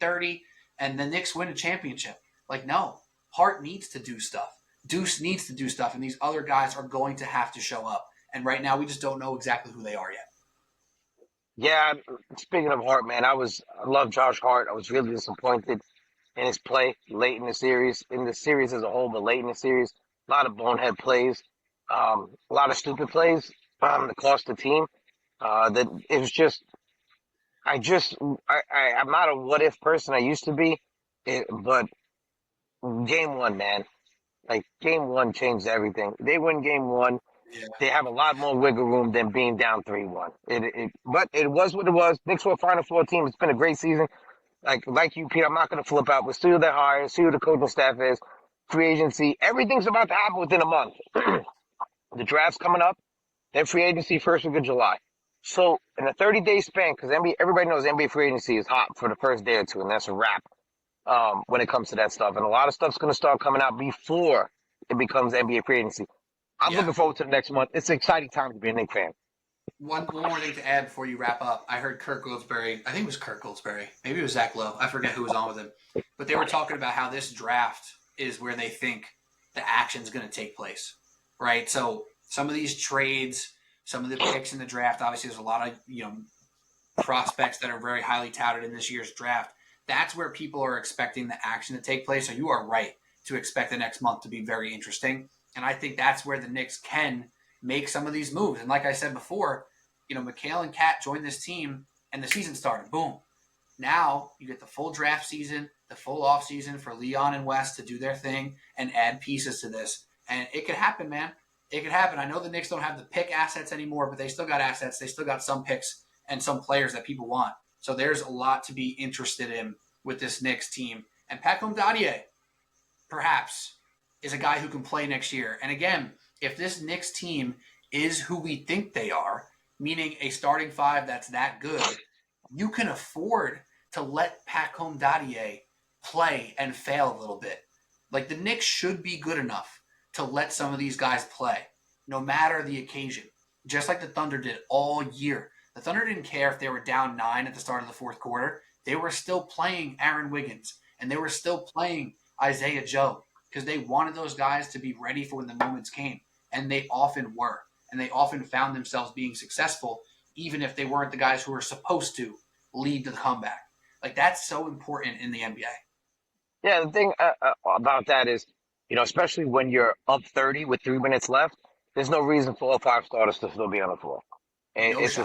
[SPEAKER 4] and the Knicks win a championship. Like, no. Hart needs to do stuff. Deuce needs to do stuff, and these other guys are going to have to show up. And right now, we just don't know exactly who they are yet.
[SPEAKER 1] Yeah, speaking of Hart, man, I love Josh Hart. I was really disappointed in his play late in the series as a whole, but late in the series, a lot of bonehead plays, a lot of stupid plays that cost the team. That it was just, I'm not a what if person I used to be, but game 1, man, like game 1 changed everything. They win game 1. Yeah. They have a lot more wiggle room than being down 3-1. But it was what it was. Knicks were a Final Four team. It's been a great season. Like you, Pete, I'm not going to flip out. We'll see who they hire, see who the coaching staff is. free agency. Everything's about to happen within a month. The draft's coming up. Then free agency first week of July. So in a 30-day span, because everybody knows NBA free agency is hot for the first day or two, and that's a wrap when it comes to that stuff. And a lot of stuff's going to start coming out before it becomes NBA free agency. I'm looking forward to the next month. It's an exciting time to be a Knicks fan.
[SPEAKER 4] One more thing to add before you wrap up. I heard Kirk Goldsberry. I think it was Kirk Goldsberry. Maybe it was Zach Lowe. I forget who was on with him. But they were talking about how this draft is where they think the action's going to take place, right? So some of these trades, some of the picks in the draft, obviously there's a lot of prospects that are very highly touted in this year's draft. That's where people are expecting the action to take place. So you are right to expect the next month to be very interesting. And I think that's where the Knicks can make some of these moves. And like I said before, McHale and Cat joined this team and the season started. Boom. Now you get the full draft season, the full off season for Leon and West to do their thing and add pieces to this. And it could happen, man. It could happen. I know the Knicks don't have the pick assets anymore, but they still got assets. They still got some picks and some players that people want. So there's a lot to be interested in with this Knicks team. And Pacom Dadier, perhaps, is a guy who can play next year. And again, if this Knicks team is who we think they are, meaning a starting five that's that good, you can afford to let Pacom Dadier play and fail a little bit. Like, the Knicks should be good enough to let some of these guys play, no matter the occasion, just like the Thunder did all year. The Thunder didn't care if they were down 9 at the start of the fourth quarter. They were still playing Aaron Wiggins, and they were still playing Isaiah Joe, because they wanted those guys to be ready for when the moments came. And they often were. And they often found themselves being successful, even if they weren't the guys who were supposed to lead to the comeback. Like, that's so important in the NBA.
[SPEAKER 1] Yeah, the thing about that is, especially when you're up 30 with 3 minutes left, there's no reason for all 5 starters to still be on the floor. And
[SPEAKER 4] No
[SPEAKER 1] it's
[SPEAKER 4] shot.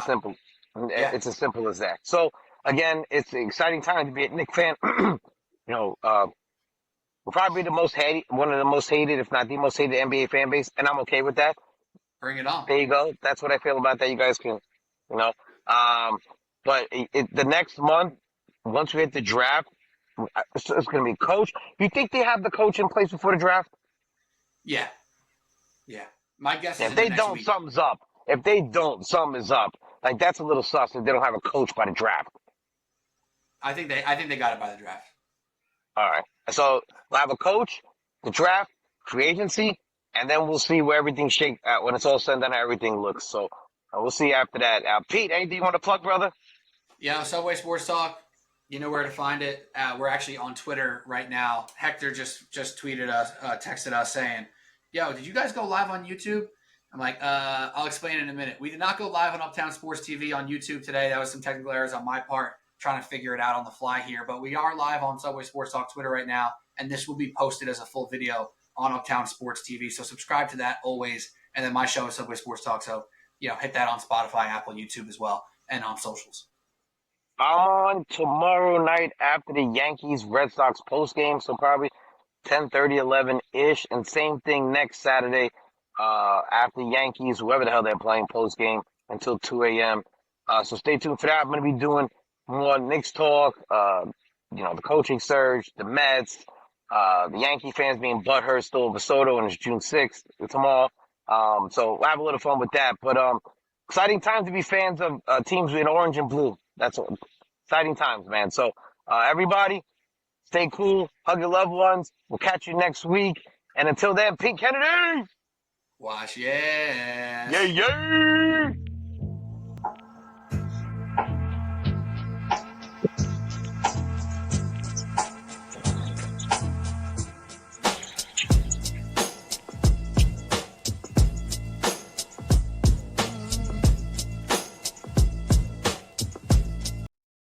[SPEAKER 1] it's as simple as that. So again, it's an exciting time to be a Knicks fan. We'll probably be one of the most hated, if not the most hated NBA fan base, and I'm okay with that.
[SPEAKER 4] Bring it on.
[SPEAKER 1] There you go. That's what I feel about that. You guys can, but the next month, once we hit the draft, it's going to be coach. You think they have the coach in place before the draft?
[SPEAKER 4] Yeah. My guess is
[SPEAKER 1] If they
[SPEAKER 4] in the next
[SPEAKER 1] don't,
[SPEAKER 4] week.
[SPEAKER 1] something's up. If they don't, something is up. Like, that's a little sus if they don't have a coach by the draft.
[SPEAKER 4] I think they got it by the draft.
[SPEAKER 1] All right. So we'll have a coach, the draft, free agency, and then we'll see where everything shakes out. When it's all said and done, how everything looks. So we'll see after that. Pete, anything you want to plug, brother?
[SPEAKER 4] Yeah, Subway Sports Talk. You know where to find it. We're actually on Twitter right now. Hector just tweeted us, texted us saying, "Yo, did you guys go live on YouTube?" I'm like, I'll explain in a minute. We did not go live on Uptown Sports TV on YouTube today. That was some technical errors on my part, trying to figure it out on the fly here. But we are live on Subway Sports Talk Twitter right now, and this will be posted as a full video on Uptown Sports TV. So subscribe to that always. And then my show is Subway Sports Talk. So, hit that on Spotify, Apple, YouTube as well, and on socials.
[SPEAKER 1] I'm on tomorrow night after the Yankees Red Sox post game, so probably 10:30, 11-ish, and same thing next Saturday after Yankees, whoever the hell they're playing post game until 2 a.m. So stay tuned for that. I'm going to be doing more Knicks talk, the coaching surge, the METS, the Yankee fans being butthurt still over Soto, and it's June 6th tomorrow. So we'll have a little fun with that. But exciting time to be fans of teams in orange and blue. That's all. Exciting times, man. So everybody, stay cool, hug your loved ones. We'll catch you next week. And until then, Pete Kennedy!
[SPEAKER 4] Wash, yes.
[SPEAKER 1] Yeah, yeah!